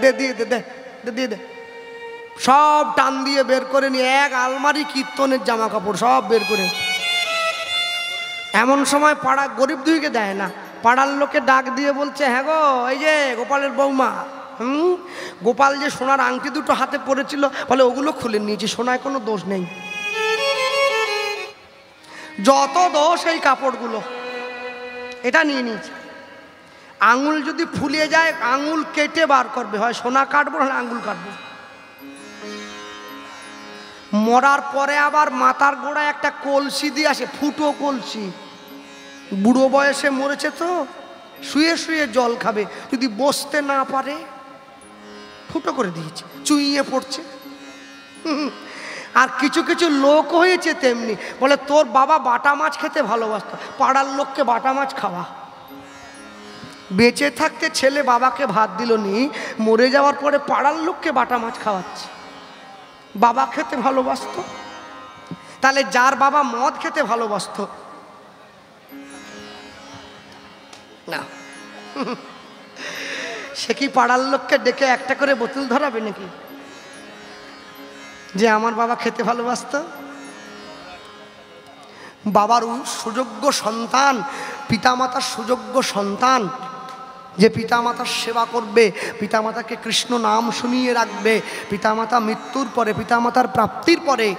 দে দিয়ে দে, দে দিয়ে দে। সব টান দিয়ে বের করে নিয়ে এক আলমারি কীর্তনের জামা কাপড় সব বের করে। এমন সময় পাড়া গরিব দুইকে দেয় না, পাড়ার লোকে ডাক দিয়ে বলছে, হ্যাঁ গো, এই যে গোপালের বৌমা, গোপাল যে সোনার আংটি দুটো হাতে পড়েছিল, বলে ওগুলো খুলে নিয়েছি, সোনায় কোনো দোষ নেই, যত দোষ এই কাপড়গুলো, এটা নিয়ে নিয়েছি। আঙুল যদি ফুলে যায়, আঙুল কেটে বার করবে, হয় সোনা কাটবো না আঙুল কাটবো। মরার পরে আবার মাথার গোড়ায় একটা কলসি দিয়ে আসে, ফুটো কলসি। বুড়ো বয়সে মরেছে তো, শুয়ে শুয়ে জল খাবে, যদি বসতে না পারে ফুটো করে দিয়েছে, চুইয়ে পড়ছে। আর কিছু কিছু লোক হয়েছে তেমনি, বলে তোর বাবা বাটা মাছ খেতে ভালোবাসতো, পাড়ার লোককে বাটা মাছ খাওয়া। বেঁচে থাকতে ছেলে বাবাকে ভাত দিল নি, মরে যাওয়ার পরে পাড়ার লোককে বাটা মাছ খাওয়াচ্ছে। বাবা খেতে ভালোবাসতো, তাহলে যার বাবা মদ খেতে ভালোবাসতো না, সে কি পাড়ার লোককে ডেকে একটা করে বোতল ধরাবে নাকি যে আমার বাবা খেতে ভালোবাসতো? বাবার সুযোগ্য সন্তান, পিতামাতার সুযোগ্য সন্তান, যে পিতামাতার সেবা করবে, পিতামাতাকে কৃষ্ণ নাম শুনিয়ে রাখবে, পিতামাতা মৃত্যুর পরে, পিতামাতার প্রাপ্তির পরে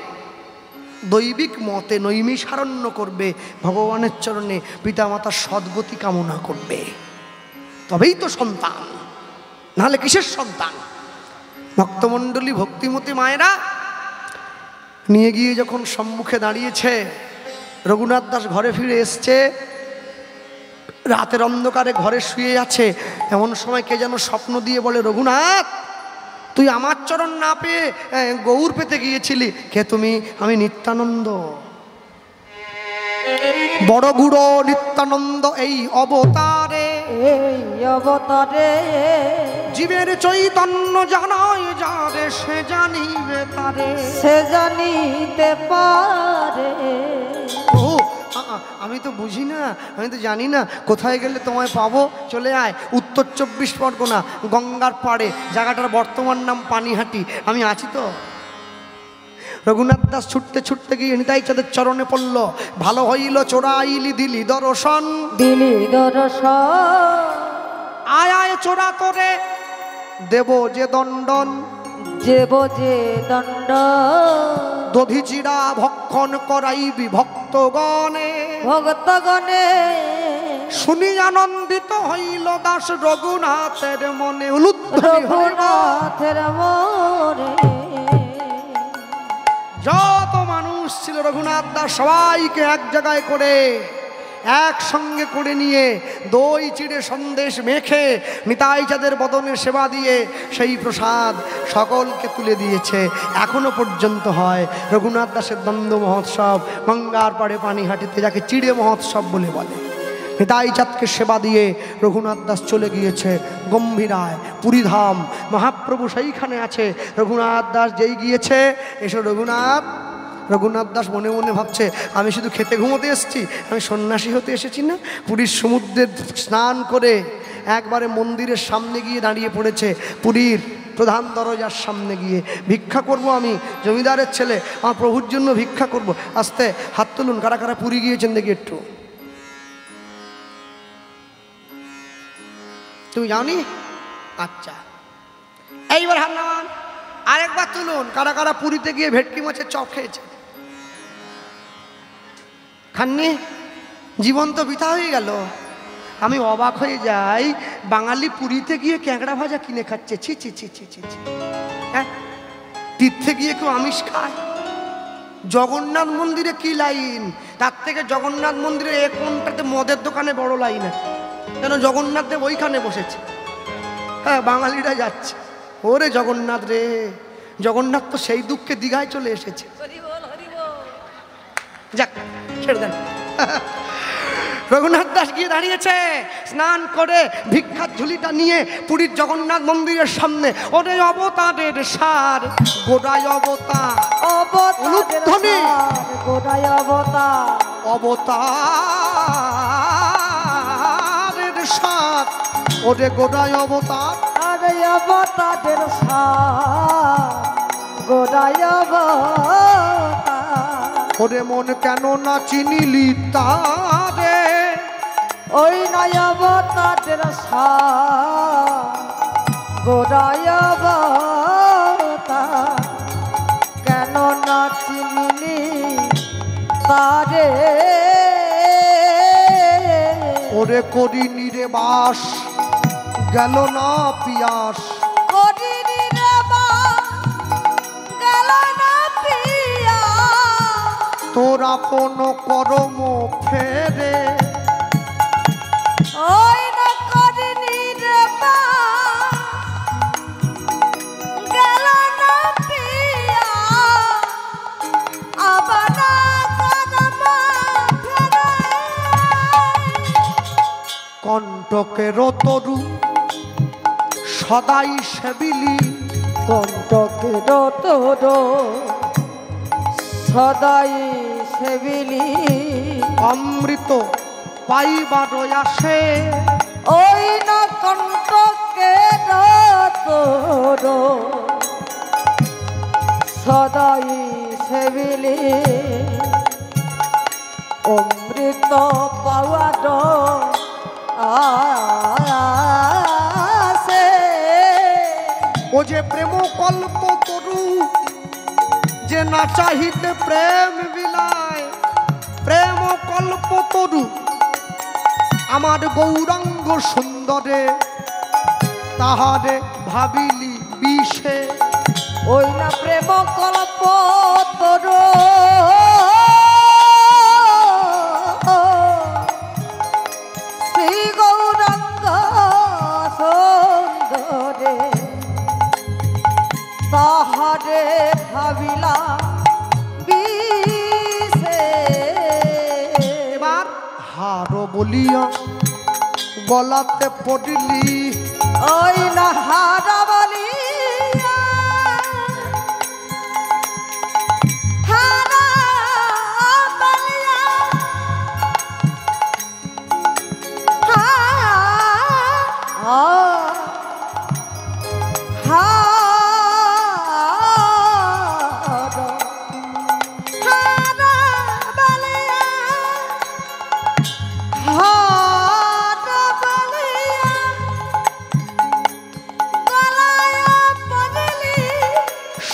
দৈবিক মতে নৈমিষারণ্য করবে, ভগবানের চরণে পিতামাতার সদ্গতি কামনা করবে, তবেই তো সন্তান, নাহলে কিসের সন্তান? ভক্তমণ্ডলী, ভক্তিমতী মায়েরা নিয়ে গিয়ে যখন সম্মুখে দাঁড়িয়েছে, রঘুনাথ দাস ঘরে ফিরে এসছে, রাতের অন্ধকারে ঘরে শুয়ে আছে। এমন সময় কে যেন স্বপ্ন দিয়ে বলে, রঘুনাথ, তুই আমার চরণ না পেয়ে গৌর পেতে গিয়েছিলি। কে তুমি? আমি নিত্যানন্দ, বড় গুড়ো নিত্যানন্দ এই অবতারে, এই অবতারে জীবের চৈতন্য জানায় যারে, সে জানিবে তারে, সে জানিতে পারে। ও আমি তো বুঝি না, আমি তো জানি না, কোথায় গেলে তোমায় পাবো? চলে আয়, উত্তর 24 পরগনা, গঙ্গার পাড়ে, জায়গাটার বর্তমান নাম পানিহাটি, আমি আছি তো। রঘুনাথ দাস ছুটতে ছুটতে গিয়ে নিতাই চাঁদের চরণে পড়ল। ভালো হইল চোরাইলি দিলি দর্শন, দিলি দর্শন, আয় আয় চোরা তোরে দেব যে দণ্ডন, দেব যে দণ্ড, দধিচিরা ভক্ষণ করাইবি ভক্তগণে, ভক্তগণে শুনি আনন্দিত হইল দাস রঘুনাথের মনে। রঘুনাথের মনে যত মানুষ ছিল রঘুনাথ দাস সবাইকে এক জায়গায় করে একসঙ্গে করে নিয়ে দই চিড়ে সন্দেশ মেখে নিতাই চাঁদের বদনের সেবা দিয়ে সেই প্রসাদ সকলকে তুলে দিয়েছে। এখনো পর্যন্ত হয় রঘুনাথ দাসের দ্বন্দ্ব মহোৎসব গঙ্গার পাড়ে পানিহাটিতে, যাকে চিড়ে মহোৎসব বলে বলে। নিতাই চাঁদকে সেবা দিয়ে রঘুনাথ দাস চলে গিয়েছে গম্ভীরায় পুরীধাম। মহাপ্রভু সেইখানে আছে। রঘুনাথ দাস যেই গিয়েছে, এসো রঘুনাথ। রঘুনাথ দাস মনে মনে ভাবছে, আমি শুধু খেতে ঘুমোতে এসেছি, আমি সন্ন্যাসী হতে এসেছি না। পুরীর সমুদ্রে স্নান করে একবারে মন্দিরের সামনে গিয়ে দাঁড়িয়ে পড়েছে। পুরীর প্রধান দরজার সামনে গিয়ে ভিক্ষা করব আমি, জমিদারের ছেলে, আমার প্রভুর জন্য ভিক্ষা করব। আস্তে হাত তুলুন, কারা কারা পুরী গিয়েছেন দেখি একটু। তুমি জানি? আচ্ছা, এইবার হাত নামান, আরেকবার তুলুন, কারা কারা পুরীতে গিয়ে ভেটকি মাছের চপ খেয়েছে? খাননি? জীবন তো বৃথা হয়ে গেল। আমি অবাক হয়ে যাই, বাঙালি পুরীতে গিয়ে ক্যাঁকড়া ভাজা কিনে খাচ্ছে। ছি ছি ছি ছি ছি ছি। হ্যাঁ, তীর্থে গিয়ে কেউ আমিষ খায়? জগন্নাথ মন্দিরে কি লাইন, তার থেকে জগন্নাথ মন্দিরে এক কোনটাতে মদের দোকানে বড় লাইন আছে, কেন জগন্নাথ দেব ওইখানে বসেছে। হ্যাঁ, বাঙালিরা যাচ্ছে। ওরে জগন্নাথ রে, জগন্নাথ তো সেই দুঃখে দীঘায় চলে এসেছে। যাক, ছেড়ে দেন। রঘুনাথ দাস গিয়ে দাঁড়িয়েছে, স্নান করে ভিক্ষার ঝুলিটা নিয়ে পুরীর জগন্নাথ মন্দিরের সামনে। ওরে অবতারের সার, গোড়ায় অবতার, অবতারের সার, ওরে গোড়ায় অবতার, আরে অবতারের সার, গোড়ায় অবতার। ওরে মন কেন না চিনিলি তারে, ওই নয় অবতারের সার, গোড়ায় অবতার। কেন না চিনিলি তারে, ওরে করিনি রে বাস, গেল না পিয়াস, করিনি রে বাস, গেল না পিয়াস। তোর আপন করম ফেরে, ওই না করিনি রে বাস, গেল না পিয়াস। আবার না করম ফেরে, কণ্টকের তরু সদাই সেবিলি, কণ্টকের তোর সদাই সেবিলি। অমৃত পাইবার আসে, ওই না কণ্টকের তোর সদাই সেবিলি। অমৃত পাওয়ার আসে, ও যে প্রেম কল্প তরু, যে না চাহিতে প্রেম বিলায়, প্রেম কল্প তরু আমার গৌরাঙ্গ সুন্দরে, তাহারে ভাবিলি বিষে। ওই না প্রেম কল্প তোর শ্রী গৌরাঙ্গ সুন্দরে, তাহারে ভাবিলা বিষে। এবার হার বলিয়া গলাতে পড়িলি, ওই না হারা বলিয়া, হারা বলিয়া,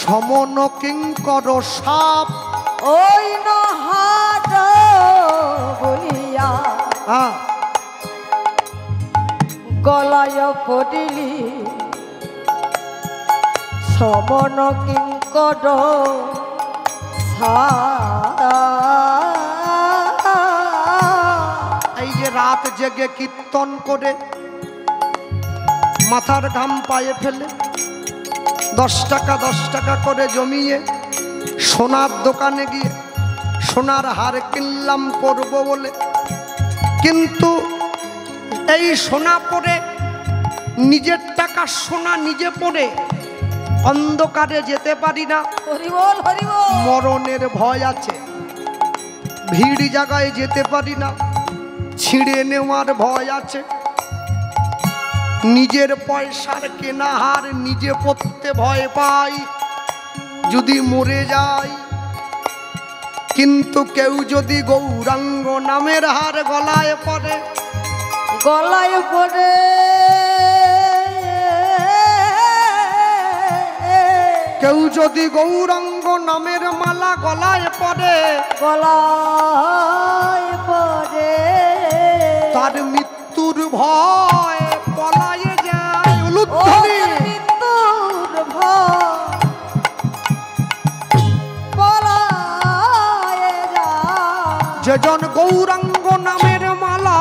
সমন কিঙ্কর সাপ, ওই নহার বলিয়া গলায় পড়িলি। সমন কিঙ্কর এই যে রাত জেগে কীর্তন করে মাথার ঘাম পায়ে ফেলে 10 টাকা 10 টাকা করে জমিয়ে সোনার দোকানে গিয়ে সোনার হার কিনলাম করব বলে, কিন্তু এই সোনা পরে নিজের টাকা সোনা নিজে পরে অন্ধকারে যেতে পারি না। হরিবল হরিবল। মরণের ভয় আছে, ভিড় জায়গায় যেতে পারি না, ছিঁড়ে নেওয়ার ভয় আছে। নিজের পয়সার কেনা হার নিজে পড়তে ভয় পাই যদি মরে যায়, কিন্তু কেউ যদি গৌরাঙ্গ নামের হার গলায় পড়ে, গলায় পড়ে কেউ যদি গৌরাঙ্গ নামের মালা গলায় পড়ে, গলায় পড়ে তার মৃত্যুর ভয় পলায়ে যায়। ও উলুধ্বনি। মৃত্যুর ভয় পলায়ে যায়। যেজন গৌরাঙ্গ নামের মালা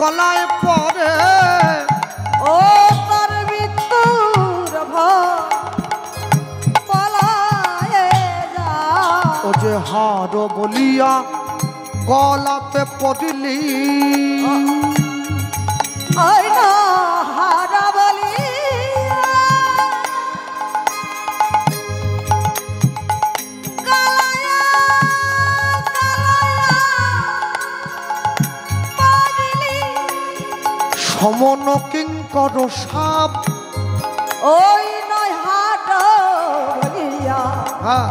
গলায় পড়ে, ও তার মৃত্যুর ভয় পলায়ে যায়। ও যে হার বলিয়া গলাতে পড়লি, ওই না হারা বলিয়া গলায়া পড়লি। সমন কিঙ্কর সাপ। ওই নয় হারা বলিয়া হ্যাঁ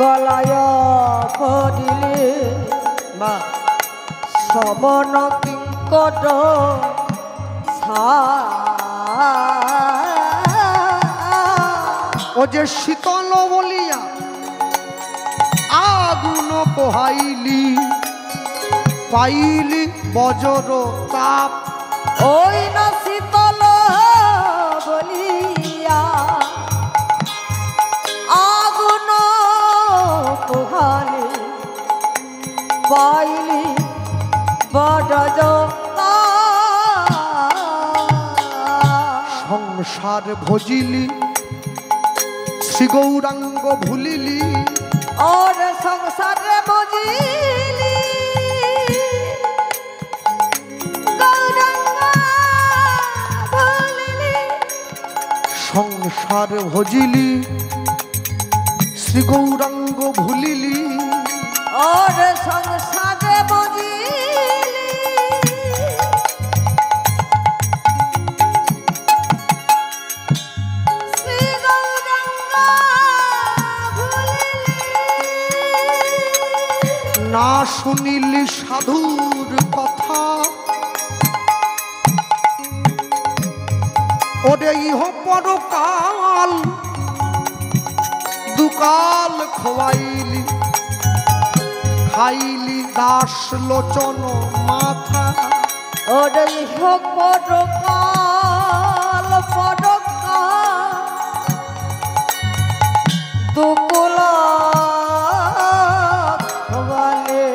গলায় পড়িলে বা সমন কিঙ্কর ও যে শীতল বলিয়া আগুন পোহাইলি, পাইলি বজ্র তাপ। ওই না শীতল বলিয়া আগুন পোহালে পাইলি বড় সংসার ভজিলি শ্রী গৌরাঙ্গ ভুলিলি, ওর সংসারে মজিলি গৌরাঙ্গ ভুলিলি। সংসার ভজিলি শ্রী গৌরাঙ্গ ভুলিলি, ওর সংসারে মজিলি শ্রী গৌরাঙ্গ ভুলিলি। না শুনিলি সাধুর কথা, ওরে ইহ পরকাল দুকাল খোয়াইলি, খাইলি দাস লোচন মাথা। ওরে হোক পরকাল পরকাল দুকুল বলে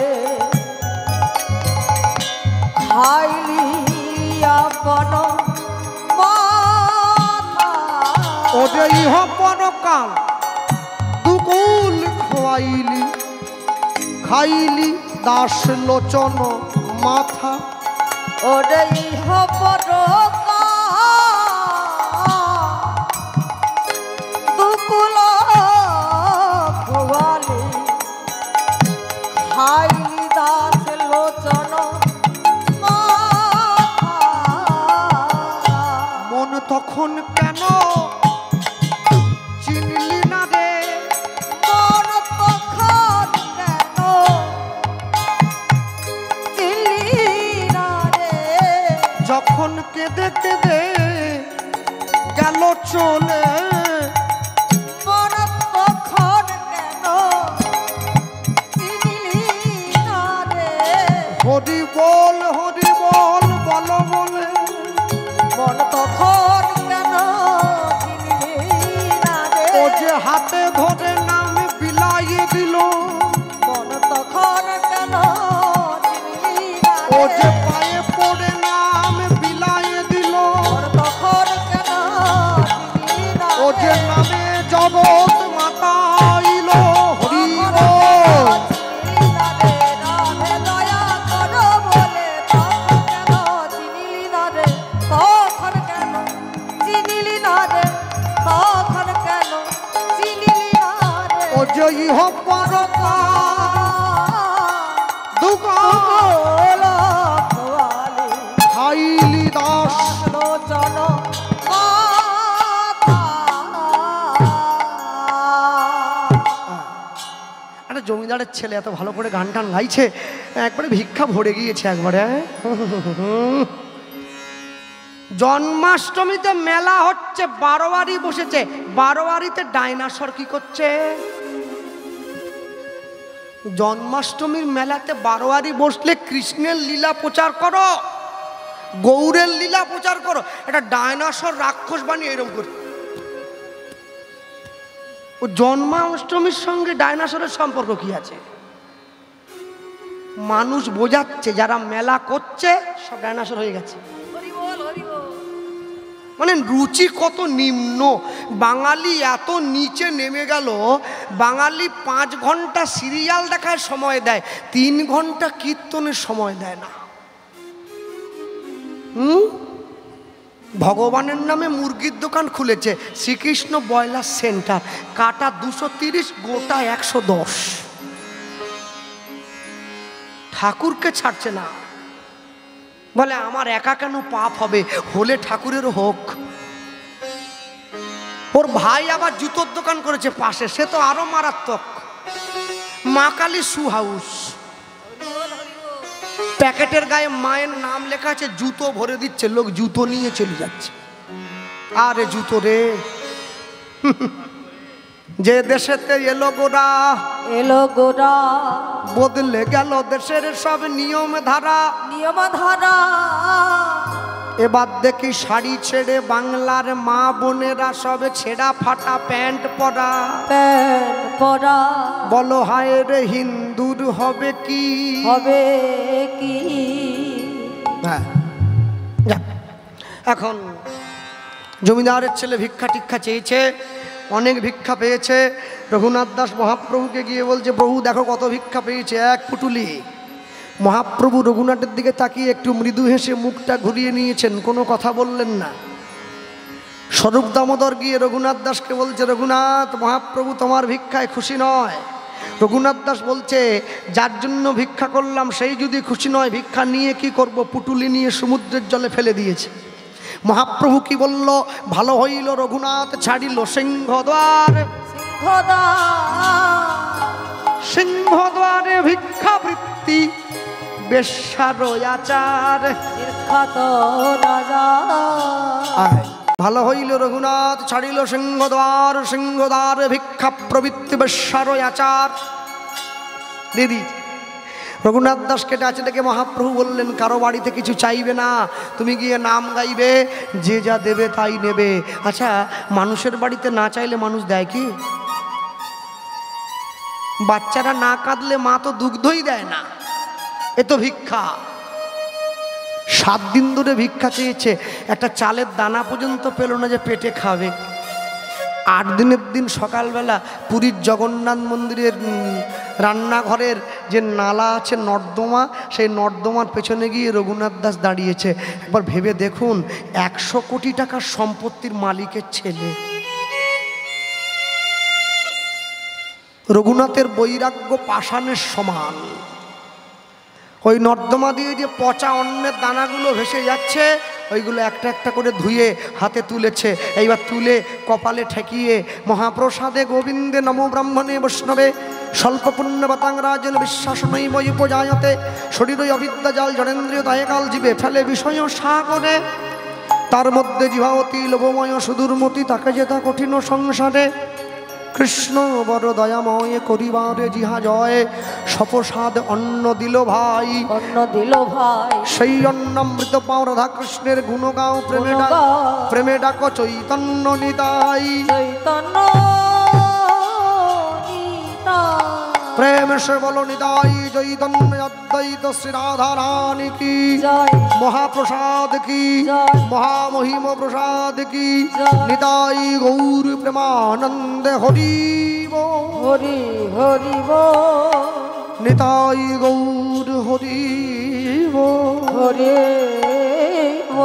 খাইলি আপন মাথা। ওরে ইহ পরকাল দুকুল খোয়াইলি, খাইলি দাস লোচন মাথা। ওরে ইহ পরকাল দুকুল খোয়ালি, খাইলি দাস লোচন মাথা। মন তখন কেন চিনলি না রে, মন তখন কেন চিনলি না রে। যখন কেঁদে কেঁদে গেল চলে, মন তখন কেন চিনলি না রে। হরি বল বল বলে, মন তখন কেন চিনলি না রে। ও যে হাতে ধরে নাম বিলাইয়ে দিল, মন তখন কেন চিনলি না ও রে। যে পায়ে পড়ে নাম বিলাইয়ে দিল, মন তখন কেন চিনলি না ও রে। যে নামে জগৎ মাতাইল। হরি বল। চিনলি না রে, রাধে দয়া করো বলে তখন কেন চিনলি না রে। তখন কেন চিনলি না রে, তখন কেন চিনলি না রে। ও যে ইহ পরকাল দুকাল দুকুল খোয়ালি, খাইলি জমিদারের ছেলে এত ভালো করে গান টান গাইছে, একবারে ভিক্ষা ভরে গিয়েছে একবারে। জন্মাষ্টমীতে মেলা হচ্ছে, বারোয়ারি বসেছে, বারোয়ারিতে ডাইনাসর কি করছে? জন্মাষ্টমীর মেলাতে বারোয়ারি বসলে কৃষ্ণের লীলা প্রচার করো, গৌরের লীলা প্রচার করো, এটা ডাইনাসর রাক্ষস বানিয়ে এরকম করে। ও জন্মাষ্টমীর সঙ্গে ডাইনাসরের সম্পর্ক কি আছে? মানুষ বোঝাচ্ছে যারা মেলা করছে সব ডাইনাসর হয়ে গেছে। মানে রুচি কত নিম্ন, বাঙালি এত নিচে নেমে গেল। বাঙালি 5 ঘন্টা সিরিয়াল দেখার সময় দেয়, 3 ঘন্টা কীর্তনের সময় দেয় না। ভগবানের নামে মুরগির দোকান খুলেছে, শ্রীকৃষ্ণ ব্রয়লার সেন্টার, কাটা 230, গোটা 110। ঠাকুরকে ছাড়ছে না, বলে আমার একা কেন পাপ হবে, হলে ঠাকুরেরও হোক। ওর ভাই আবার জুতোর দোকান করেছে পাশে, সে তো আরো মারাত্মক। মা কালী শু হাউস, প্যাকেটের গায়ে মায়ের নাম লেখা আছে, জুতো ভরে দিচ্ছে, লোক জুতো নিয়ে চলে যাচ্ছে। আরে জুতো রে, যে দেশেতে এলো গোরা, এলো গোরা, বদলে গেল দেশের সব নিয়ম ধারা, নিয়ম ধারা। এবার দেখি শাড়ি ছেড়ে বাংলার মা বোনেরা সব ছেঁড়া ফাটা প্যান্ট পরা, প্যান্ট পরা। বলো হায় রে হিন্দুর হবে কি, হবে কি? হ্যাঁ, এখন জমিদারের ছেলে ভিক্ষা টিক্ষা চেয়েছে, অনেক ভিক্ষা পেয়েছে। রঘুনাথ দাস মহাপ্রভুকে গিয়ে বলছে, প্রভু দেখো কত ভিক্ষা পেয়েছে, 1 পুটুলি। মহাপ্রভু রঘুনাথের দিকে তাকিয়ে একটু মৃদু হেসে মুখটা ঘুরিয়ে নিয়েছেন, কোনো কথা বললেন না। স্বরূপ দামোদর গিয়ে রঘুনাথ দাসকে বলছে, রঘুনাথ, মহাপ্রভু তোমার ভিক্ষায় খুশি নয়। রঘুনাথ দাস বলছে, যার জন্য ভিক্ষা করলাম সেই যদি খুশি নয়, ভিক্ষা নিয়ে কি করব? পুটুলি নিয়ে সমুদ্রের জলে ফেলে দিয়েছে। মহাপ্রভু কি বলল? ভালো হইল রঘুনাথ ছাড়িল সিংহদ্বার, সিংহদ্বারে ভিক্ষাবৃত্তি বেশ্যার আচার। ভালো হইল রঘুনাথ ছাড়িল সিংহদ্বার, সিংহদ্বার ভিক্ষা প্রবৃত্তি বেশ্যার আচার। দিদি রঘুনাথ দাসকে ডাকে ডেকে মহাপ্রভু বললেন, কারো বাড়িতে কিছু চাইবে না, তুমি গিয়ে নাম গাইবে, যে যা দেবে তাই নেবে। আচ্ছা, মানুষের বাড়িতে না চাইলে মানুষ দেয় কি? বাচ্চারা না কাঁদলে মা তো দুগ্ধই দেয় না, এ তো ভিক্ষা। 7 দিন ধরে ভিক্ষা চেয়েছে, একটা চালের দানা পর্যন্ত পেল না যে পেটে খাবে। 8 দিনের দিন সকালবেলা পুরীর জগন্নাথ মন্দিরের রান্নাঘরের যে নালা আছে, নর্দমা, সেই নর্দমার পেছনে গিয়ে রঘুনাথ দাস দাঁড়িয়েছে। একবার ভেবে দেখুন, 100 কোটি টাকার সম্পত্তির মালিকের ছেলে। রঘুনাথের বৈরাগ্য পাষাণের সমান। ওই নর্দমা দিয়ে যে পচা অন্নের দানাগুলো ভেসে যাচ্ছে, ওইগুলো একটা একটা করে ধুয়ে হাতে তুলেছে। এইবার তুলে কপালে ঠেকিয়ে, মহাপ্রসাদে গোবিন্দে নমো ব্রাহ্মণে বৈষ্ণবে স্বল্প পুণ্যবতাং রাজন বিশ্বাসনৈ বৈ উপজায়তে শরীরই অবিদ্যা জাল জনেন্দ্রিয় দায়কাল জীবে ফেলে বিষয় সাগরে, তার মধ্যে জিভাবতী লোভময় সুদূরমতি, তাকে যেতা কঠিন সংসারে। কৃষ্ণ বড় দয়াময় করিবারে জিহা জয়, সপ্রসাদ অন্ন দিল ভাই, অন্ন দিল ভাই। সেই অন্নামৃত পাও রাধা কৃষ্ণের গুণ গাও, প্রেমে ডাক চৈতন্য নিতাই, চৈতন্য প্রেম সে বল নিতাই, চৈতন্য অদ্বৈত শ্রী রাধা রানী কি, মহাপ্রসাদ কি, মহামহিম প্রসাদ কি, নিতাই গৌর প্রেমানন্দে হরিব, হরি হরিব, নিতাই গৌর হরিব, হরিব।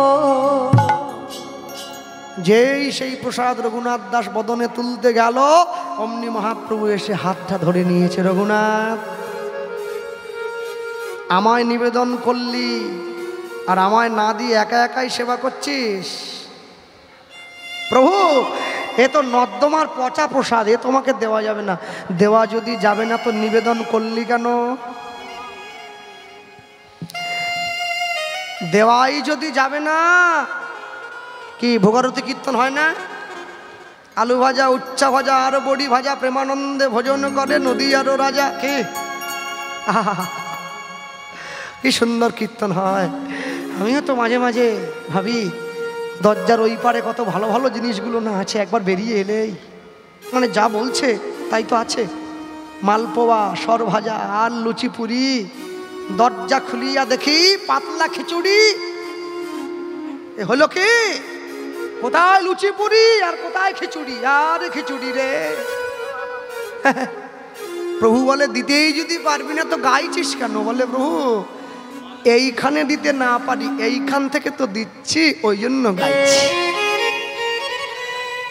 যেই সেই প্রসাদ রঘুনাথ দাস বদনে তুলতে গেল, অমনি মহাপ্রভু এসে হাতটা ধরে নিয়েছে। রঘুনাথ, আমায় নিবেদন করলি আর আমায় না দিয়ে একা একাই সেবা করছিস। প্রভু, এ তো নর্দমার পচা প্রসাদ, এ তোমাকে দেওয়া যাবে না। দেওয়া যদি যাবে না তো নিবেদন করলি কেন? দেওয়াই যদি যাবে না, কি ভোগারতি কীর্তন হয় না? আলু ভাজা, উচ্চা ভাজা আর বড়ি ভাজা, প্রেমানন্দে ভোজন করে নদী আরো রাজা। কে কি সুন্দর কীর্তন হয়। আমিও তো মাঝে মাঝে ভাবি দরজার ওই পারে কত ভালো ভালো জিনিসগুলো না আছে, একবার বেরিয়ে এলেই মানে যা বলছে তাই তো আছে। মালপোয়া, সর ভাজা আর লুচি পুরি, দরজা খুলিয়া দেখি পাতলা খিচুড়ি। এ হলো কি? কোথায় লুচি পুরি আর কোথায় খিচুড়ি? আর খিচুড়ি রে। প্রভু বলে দিতেই যদি পারবি না তো গাইছিস কেন? বলে প্রভু এইখানে দিতে না পারি, এইখান থেকে তো দিচ্ছি, ওই জন্য গাইছি,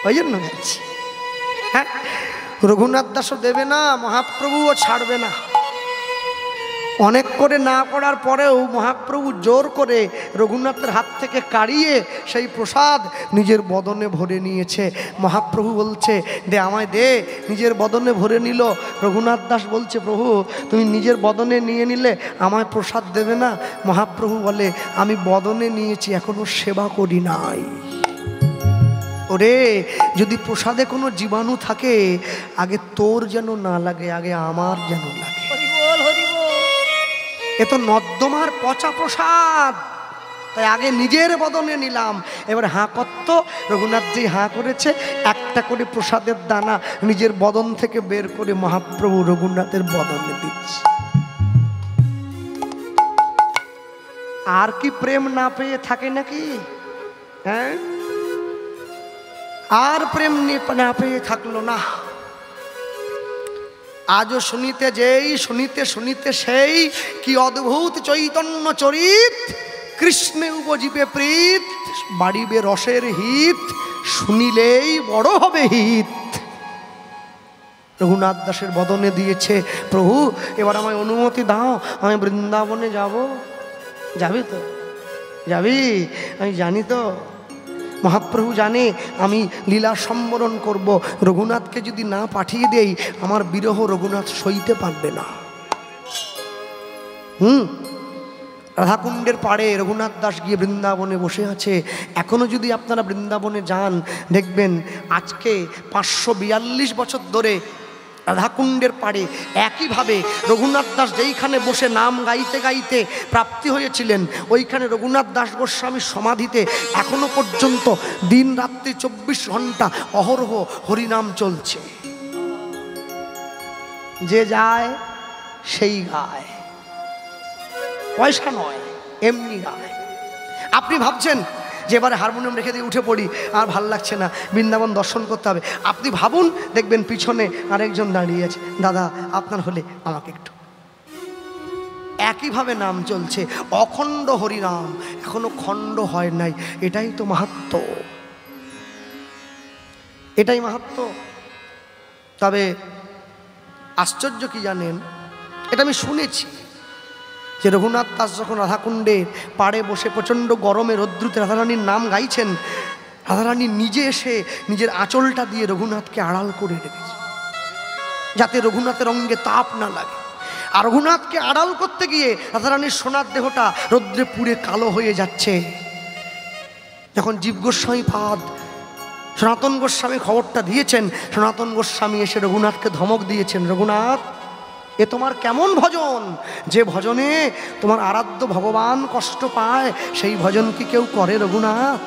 ওই জন্য গাইছি। হ্যাঁ, রঘুনাথ দাসও দেবে না, মহাপ্রভুও ছাড়বে না। অনেক করে না করার পরেও মহাপ্রভু জোর করে রঘুনাথের হাত থেকে কাড়িয়ে সেই প্রসাদ নিজের বদনে ভরে নিয়েছে। মহাপ্রভু বলছে দে আমায় দে, নিজের বদনে ভরে নিল। রঘুনাথ দাস বলছে প্রভু তুমি নিজের বদনে নিয়ে নিলে আমায় প্রসাদ দেবে না? মহাপ্রভু বলে আমি বদনে নিয়েছি, এখনো সেবা করি নাই। ওরে যদি প্রসাদে কোনো জীবাণু থাকে আগে তোর যেন না লাগে, আগে আমার যেন লাগে। এ তো নর্দমার পচা প্রসাদ, তাই আগে নিজের বদনে নিলাম। এবার হাঁ করত, রঘুনাথজি হাঁ করেছে, একটা করে প্রসাদের দানা নিজের বদন থেকে বের করে মহাপ্রভু রঘুনাথের বদনে দিচ্ছে। আর কি প্রেম না পেয়ে থাকে নাকি? হ্যাঁ, আর প্রেম না পেয়ে থাকলো না। আজও শুনিতে যেই, শুনিতে শুনিতে সেই, কি অদ্ভুত চৈতন্য চরিত। কৃষ্ণে উপজীবে প্রীত, বাড়িবে রসের হিত, শুনিলেই বড় হবে হিত। রঘুনাথ দাসের বদনে দিয়েছে প্রভু এবার আমায় অনুমতি দাও, আমি বৃন্দাবনে যাব। যাবি তো? যাবি? আমি জানি তো, মহাপ্রভু জানে আমি লীলা সম্বরণ করব। রঘুনাথকে যদি না পাঠিয়ে দেই আমার বিরহ রঘুনাথ সইতে পারবে না। রাধাকুণ্ডের পাড়ে রঘুনাথ দাস গিয়ে বৃন্দাবনে বসে আছে। এখনো যদি আপনারা বৃন্দাবনে যান দেখবেন আজকে 542 বছর ধরে রাধাকুণ্ডের পাড়ে একইভাবে রঘুনাথ দাস যেইখানে বসে নাম গাইতে গাইতে প্রাপ্তি হয়েছিলেন ওইখানে রঘুনাথ দাস গোস্বামীর সমাধিতে এখনো পর্যন্ত দিন রাত্রি 24 ঘন্টা অহরহ হরিনাম চলছে। যে যায় সেই গায়, পয়সা নয়, এমনি গায়। আপনি ভাবছেন যে এবারে হারমোনিয়াম রেখে দিয়ে উঠে পড়ি, আর ভাল লাগছে না, বৃন্দাবন দর্শন করতে হবে। আপনি ভাবুন, দেখবেন পিছনে আরেকজন দাঁড়িয়ে আছে, দাদা আপনার হলে আমাকে একটু। একইভাবে নাম চলছে, অখণ্ড হরিনাম, এখনো খণ্ড হয় নাই। এটাই তো মাহাত্ম্য, এটাই মাহাত্ম্য। তবে আশ্চর্য কি জানেন, এটা আমি শুনেছি যে রঘুনাথ দাস যখন রাধাকুণ্ডে পাড়ে বসে প্রচণ্ড গরমে রৌদ্রুতে রাধারানীর নাম গাইছেন, রাধারানী নিজে এসে নিজের আঁচলটা দিয়ে রঘুনাথকে আড়াল করে রেখেছে যাতে রঘুনাথের অঙ্গে তাপ না লাগে। আর রঘুনাথকে আড়াল করতে গিয়ে রাধারানীর সোনার দেহটা রৌদ্রে পুড়ে কালো হয়ে যাচ্ছে। যখন জীব গোস্বামী পাদ সনাতন গোস্বামী খবরটা দিয়েছেন, সনাতন গোস্বামী এসে রঘুনাথকে ধমক দিয়েছেন, রঘুনাথ এ তোমার কেমন ভজন? যে ভজনে তোমার আরাধ্য ভগবান কষ্ট পায় সেই ভজন কি কেউ করে রঘুনাথ?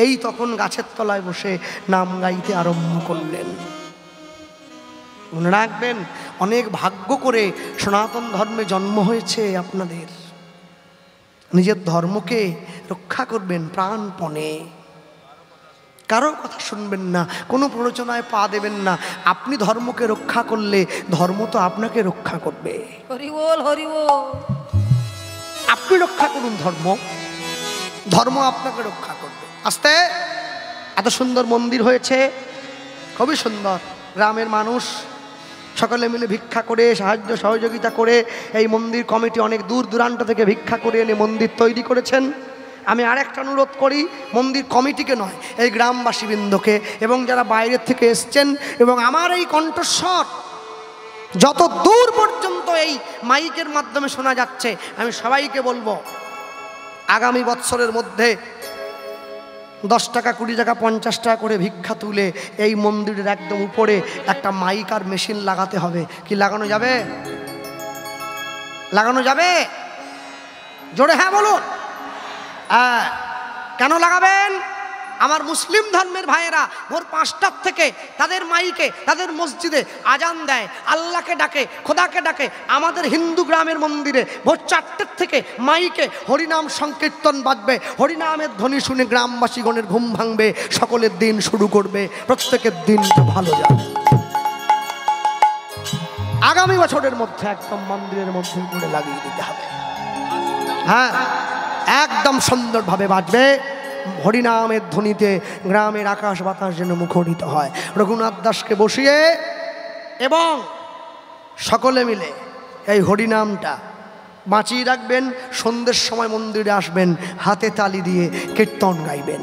এই তখন গাছের তলায় বসে নাম গাইতে আরম্ভ করলেন। মনে রাখবেন, অনেক ভাগ্য করে সনাতন ধর্মে জন্ম হয়েছে আপনাদের। নিজের ধর্মকে রক্ষা করবেন প্রাণপণে, কারো কথা শুনবেন না, কোনো প্ররোচনায় পা দেবেন না। আপনি ধর্মকে রক্ষা করলে ধর্ম তো আপনাকে রক্ষা করবে। হরি বল, হরি বল। আপনি রক্ষা করুন ধর্ম, ধর্ম আপনাকে রক্ষা করবে। আস্তে এত সুন্দর মন্দির হয়েছে, খুবই সুন্দর। গ্রামের মানুষ সকলে মিলে ভিক্ষা করে, সাহায্য সহযোগিতা করে এই মন্দির কমিটি অনেক দূর দূরান্ত থেকে ভিক্ষা করে এনে মন্দির তৈরি করেছেন। আমি আর একটা অনুরোধ করি, মন্দির কমিটিকে নয়, এই গ্রামবাসীবৃন্দকে এবং যারা বাইরের থেকে এসছেন, এবং আমার এই কণ্ঠস্বর যত দূর পর্যন্ত এই মাইকের মাধ্যমে শোনা যাচ্ছে, আমি সবাইকে বলবো আগামী বৎসরের মধ্যে 10 টাকা 20 টাকা 50 টাকা করে ভিক্ষা তুলে এই মন্দিরের একদম উপরে একটা মাইক আর মেশিন লাগাতে হবে। কি লাগানো যাবে? লাগানো যাবে? জোরে হ্যাঁ বলুন। হ্যাঁ, কেন লাগাবেন? আমার মুসলিম ধর্মের ভাইয়েরা ভোর 5টার থেকে তাদের মাইকে তাদের মসজিদে আজান দেয়, আল্লাহকে ডাকে, খোদাকে ডাকে। আমাদের হিন্দু গ্রামের মন্দিরে ভোর 4টের থেকে মাইকে হরিনাম সংকীর্তন বাজবে, হরিনামের ধ্বনি শুনে গ্রামবাসীগণের ঘুম ভাঙবে, সকলের দিন শুরু করবে, প্রত্যেকের দিনটা ভালো যাবে। আগামী বছরের মধ্যে একদম মন্দিরের মধ্যে করে লাগিয়ে দিতে হবে। হ্যাঁ, একদম সুন্দরভাবে বাজবে, হরিনামের ধ্বনিতে গ্রামের আকাশ বাতাস যেন মুখরিত হয়। রঘুনাথ দাসকে বসিয়ে এবং সকলে মিলে এই হরিনামটা বাঁচিয়ে রাখবেন। সন্ধ্যের সময় মন্দিরে আসবেন, হাতে তালি দিয়ে কীর্তন গাইবেন।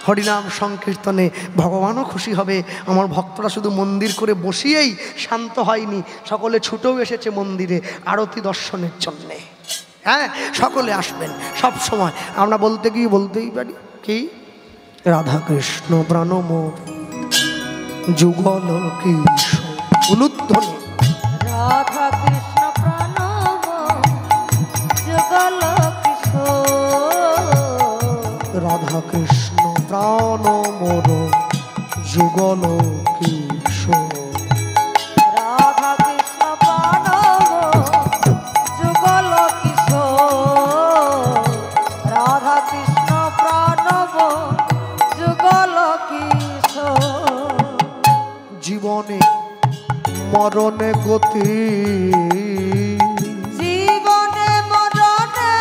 হরিনাম সংকীর্তনে ভগবানও খুশি হবে। আমার ভক্তরা শুধু মন্দির করে বসিয়েই শান্ত হয়নি, সকলে ছুটেও এসেছে মন্দিরে আরতি দর্শনের জন্যে। হ্যাঁ, সকলে আসবেন সব সময়। আমরা বলতে গিয়ে বলতেই পারি কি, রাধা কৃষ্ণ প্রাণমোর যুগল কিশোর। উলুধ্বনি রাধা কৃষ্ণ প্রাণমোর যুগল কিশোর। রাধা কৃষ্ণ প্রাণমোর যুগল কিশোর। রাধা কৃষ্ণ প্রাণমোর যুগল কিশোর। রাধা কৃষ্ণ প্রাণমোর যুগল কিশোর। জীবনে মরণে গতি, জীবনে মরণে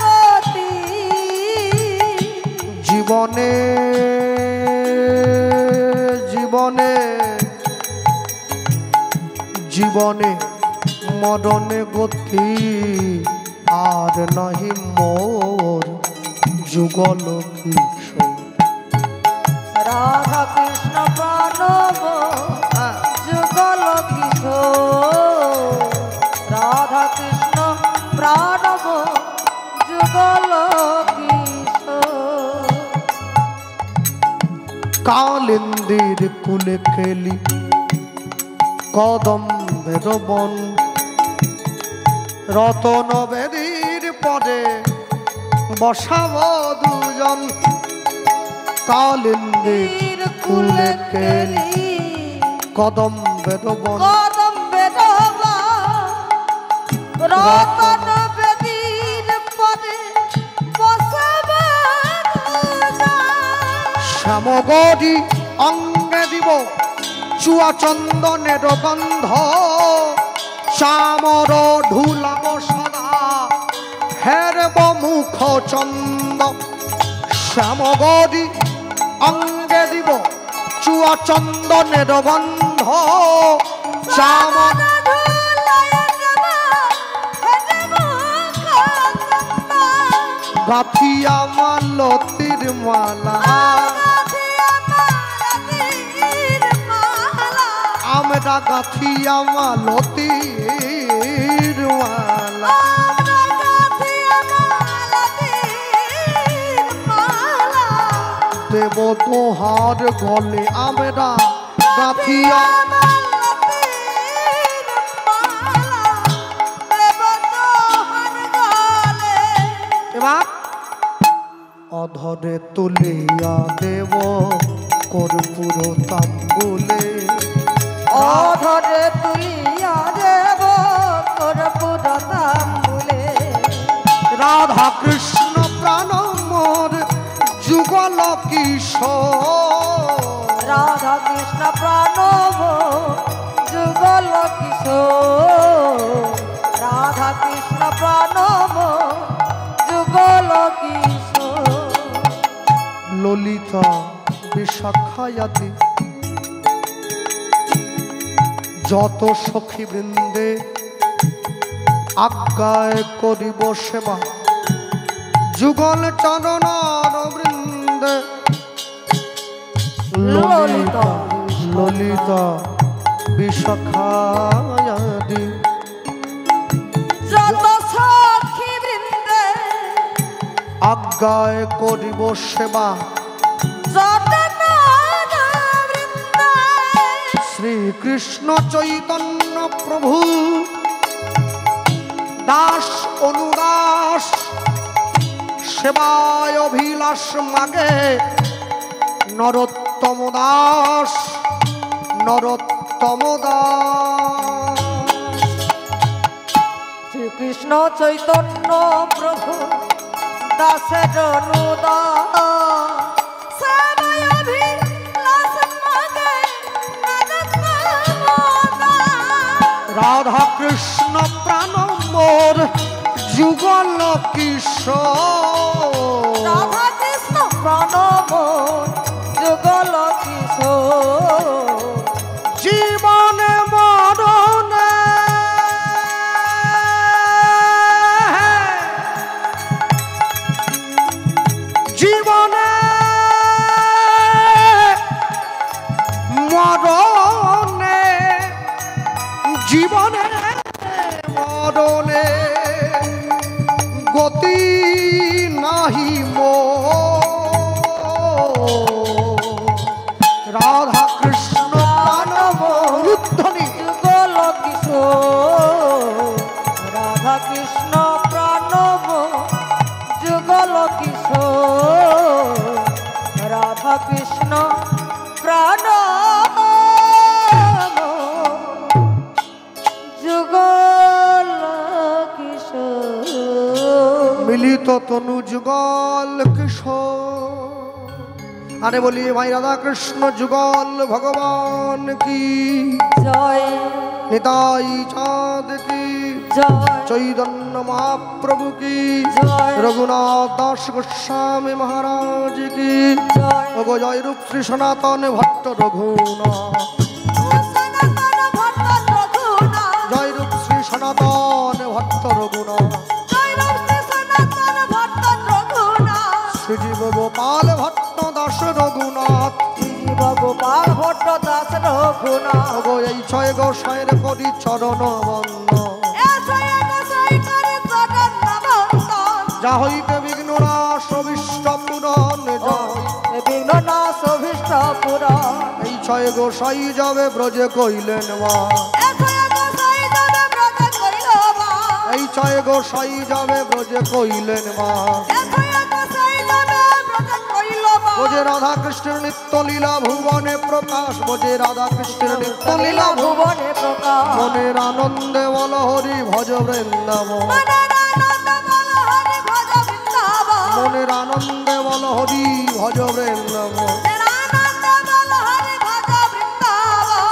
গতি। জীবনে জীবনে জীবনে মরণে গতি, আর নাহি মোর যুগল কিশোর। রাধা কৃষ্ণ প্রাণমোর যুগল কিশোর। রাধা কৃষ্ণ প্রাণমোর যুগল কিশোর। কালিন্দির কুলে খেলি কদম্বের বন, রতন বেদীর পদে বসাব দুজন। কালিন্দির কুলে খেলি কদম্বের বন, কদম্বের বন, রতন বেদীর পদে বসাব দুজন। শ্যামগরি অঙ্গে দিব চুয়া চন্দনের গন্ধ, চামর ঢুলাব সদা হেরব মুখ চন্দ। শ্যামগরি অঙ্গে দিব চুয়া চন্দনের গন্ধ, চামর গাথিয়া মালতির মালা, আমরা গাথিয়া মালতির মালা। দেব তোহার গলে আমরা গাথিয়া। এবার অধরে তুলিয়া দেব কর্পূর তাম্বুলে। অধরে তুলিয়া দেব কর্পূর তাম্বুলে। রাধা কৃষ্ণ প্রাণ মোর যুগল কিশোর। রাধা কৃষ্ণ প্রাণমোর যুগল কিশোর। রাধা কৃষ্ণ প্রাণমোর যুগল কিশোর। ললিতা বিশাখায়াতি যত সখী বৃন্দে আজ্ঞায় করিব সেবা, যুগল চরণ বৃন্দে ললিতা ললিতা বিশাখায়াদি যত সখী বৃন্দে আজ্ঞায় করিব সেবা যত নাগ বৃন্দে শ্রীকৃষ্ণ চৈতন্য প্রভু দাস অনুদাস সেবায় অভিলাষ মাগে নরোত্তম দাস নরোত্তম দাস শ্রীকৃষ্ণ চৈতন্য প্রভু দাসের অনুদাস সেবায় অভিলাষ মাগে নরোত্তম দাস। রাধা কৃষ্ণ প্রাণ মোর যুগল কিশোর রাধা কৃষ্ণ প্রণব যুগল কিশোর জীবনে মরণে জীবনে মরণে জীবনে মরণে গতি নাহি মো রাধা কৃষ্ণ প্রাণব রুদ্ধনি যুগল কিশোর রাধা কৃষ্ণ প্রণব যুগল কিশোর রাধা কৃষ্ণ প্রণব যুগল কিশোর মিলিত তনু যুগল কিশোর আরে বলি ভাই রাধা কৃষ্ণ যুগল ভগবান কি জয় নিতাই চাঁদ কি জয় চৈতন্য মহাপ্রভু কি জয় রঘুনাথ দাস গোস্বামী মহারাজ কি জয় ওগো জয় রূপ শ্রী সনাতন ভট্ট রঘুনাথ সনাতন ভট্ট রঘুনাথ জয় রূপ শ্রী সনাতন ভট্ট রঘুনাথ জয় শ্রী সনাতন ভট্ট রঘুনাথ শ্রীজীব গোপাল ভট্ট দাস রঘুনাথ জীব গোপাল ভট্ট দাস রঘুনাথ ওগো এই ছয় গোসাইয়ের করি চরণ বন্ধ যা হইতে বিঘ্ন নাশ অভীষ্ট পূরণ জয় বিঘ্ন নাশ অভীষ্ট পুরাণ এই ছয় গোসাই যাবে ব্রজে কইলেন মা এই ছয় গোসাই যাবে ব্রজে কইলেন মা বোঝে রাধা কৃষ্ণের নিত্য লীলা ভুবনে প্রকাশ বোঝে রাধা কৃষ্ণের নিত্য লীলা ভুবন ভুবনে প্রকাশ মনের আনন্দে বল হরি ভজ বৃন্দাবন মনের আনন্দে বল হরি ভজ বৃন্দাবন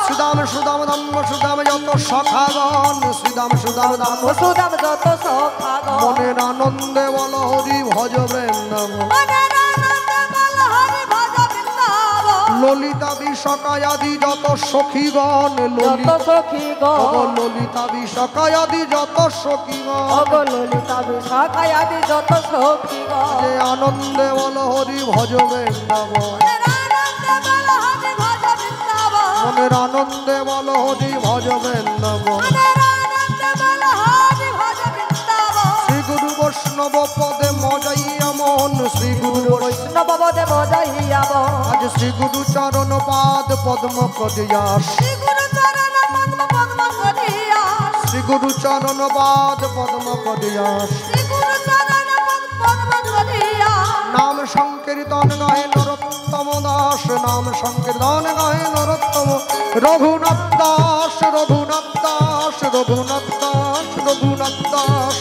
সুদাম সুদাম দাম্ব সুদাম যত সখাগণ সুদাম সুদাম দাম্ব সুদাম যত সখাগণ মনের আনন্দে বল হরি ভজ বৃন্দাবন ললিতা বিশাখায়াদি যত সখীগণ যত সখীগণ ললিতা বিশাখায়াদি যত সখীগণ অগো ললিতা বিশাখায়াদি যত সখীগণ যে আনন্দে বল হরি ভজ বৃন্দাবন মনের আনন্দে বল হরি ভজ বৃন্দাবন শ্রী গুরু বৈষ্ণব পদে মজাইয়া মন শ্রী গুরু বৈষ্ণব পদে মজাইয়া মন আজ শ্রী গুরু চরণ পাদ পদ্ম কদিয়াস শ্রী গুরু চরণ পাদ পদ্ম কদিয়াস নাম সংকীর্তন গাহে নরোত্তম দাস নাম সংকীর্তন গাহে নরোত্তম রঘুনাথ দাস রঘুনাথ দাস রঘুনাথ দাস রঘুনাথ দাস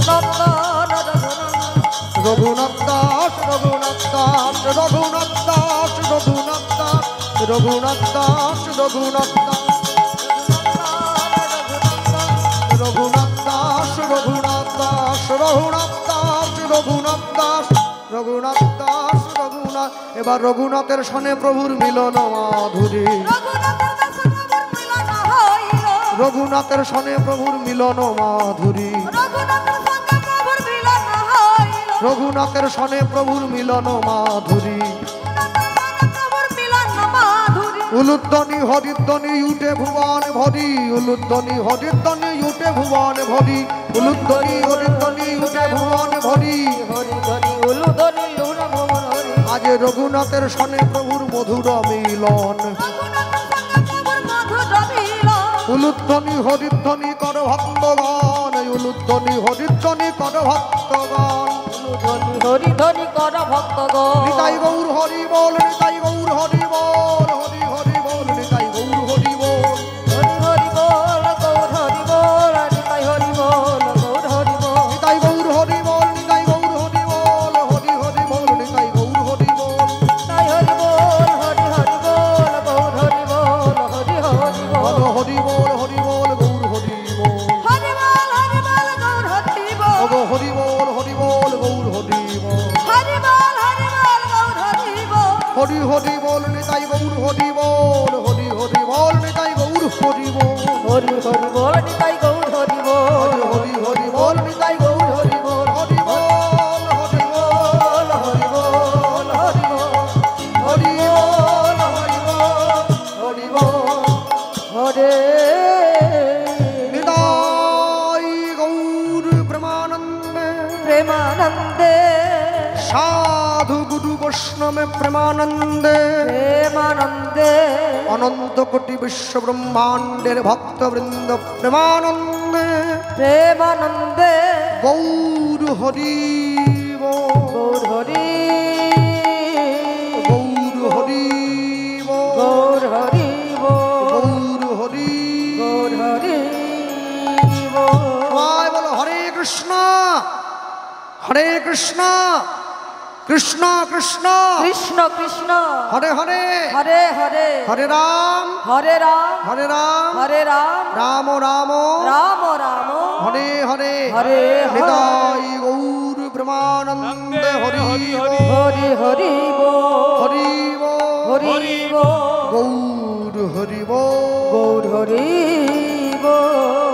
রঘুনাথ দাস রঘুনাথ দাস রঘুনাথ দাস রঘুনাথ দাস রঘুনাথ দাস রঘুনাথ দাস রঘুনাথ দাস রঘুনাথ দাস রঘুনাথ দাস রঘুনাথ দাস রঘুনাথ দাস রঘুনাথ এবার রঘুনাথের সনে প্রভুর মিলন মাধুরী রঘুনাথের সনে প্রভুর মিলন মাধুরী রঘুনাথের সনে প্রভুর মিলন মাধুরী প্রভুর মিলন মাধুরী উলুধ্বনি হরিধ্বনি উঠে ভুবন ভরি উলুধ্বনি হরিধ্বনি উঠে ভুবন ভরি উলুধ্বনি হরিধ্বনি উঠে ভুবন ভরি হরি ধরি উলু ধরি লুনা ভুবন হরি আজ রঘুনাথের সনে প্রভুর মধুর মিলন প্রভুর মধুর মিলন উলুধ্বনি হরিধ্বনি কর ভক্তগণ উলুধ্বনি হরিধ্বনি কর ভক্তগণ ধনি হরি ধনি কর ভক্তগণ নিতাই গৌর হরি বল নিতাই গৌর হরি বল হরি হরি বল নিতাই গৌর হরি বল হরি হরি বল গৌর হরি বল নিতাই হরি বল গৌর হরি বল নিতাই গৌর হরি বল নিতাই গৌর হরি বল হরি হরি বল নিতাই গৌর হরি বল নিতাই হরি বল হরি হরি বল গৌর হরি বল হরি হরি বল হরি বল হরি বল গৌর হরি বল হরি বল গৌর হরি বল ওগো হরি বল গৌর হরি বল হরি বল গৌর হরি বল হরি হরি বল নিতাই গৌর হরি বল হরি হরি বল নিতাই গৌর হরি বল হরি হরি বল নিতাই গৌর হরি বল হরি হরি বল নিতাই গৌর হরি বল হরি বল হরি বল হরি বল হরি বল হরি বল হরি বল হরি বল হরে নিতাই গৌর প্রেমানন্দে প্রেমানন্দে সাধু গুরু বৈষ্ণবে প্রেমানন্দে প্রেমানন্দে অনন্ত কোটি বিশ্ব ব্রহ্মাণ্ডের ভক্তবৃন্দ প্রেমানন্দে প্রেমানন্দে গৌর হরি বল গৌর হরি গৌর হরি বল গৌর হরি বল গৌর হরি গৌর হরি বল সবাই বলো হরে কৃষ্ণ কৃষ্ণ কৃষ্ণ কৃষ্ণ কৃষ্ণ হরে হরে হরে হরে হরে রাম হরে রাম হরে রাম হরে রাম রাম রাম রাম রাম হরে হরে হরে নিতাই গৌর ব্রহ্মানন্দে হরি বল হরি হরি বল হরি বল হরি বল গৌর হরি বল গৌর হরি বল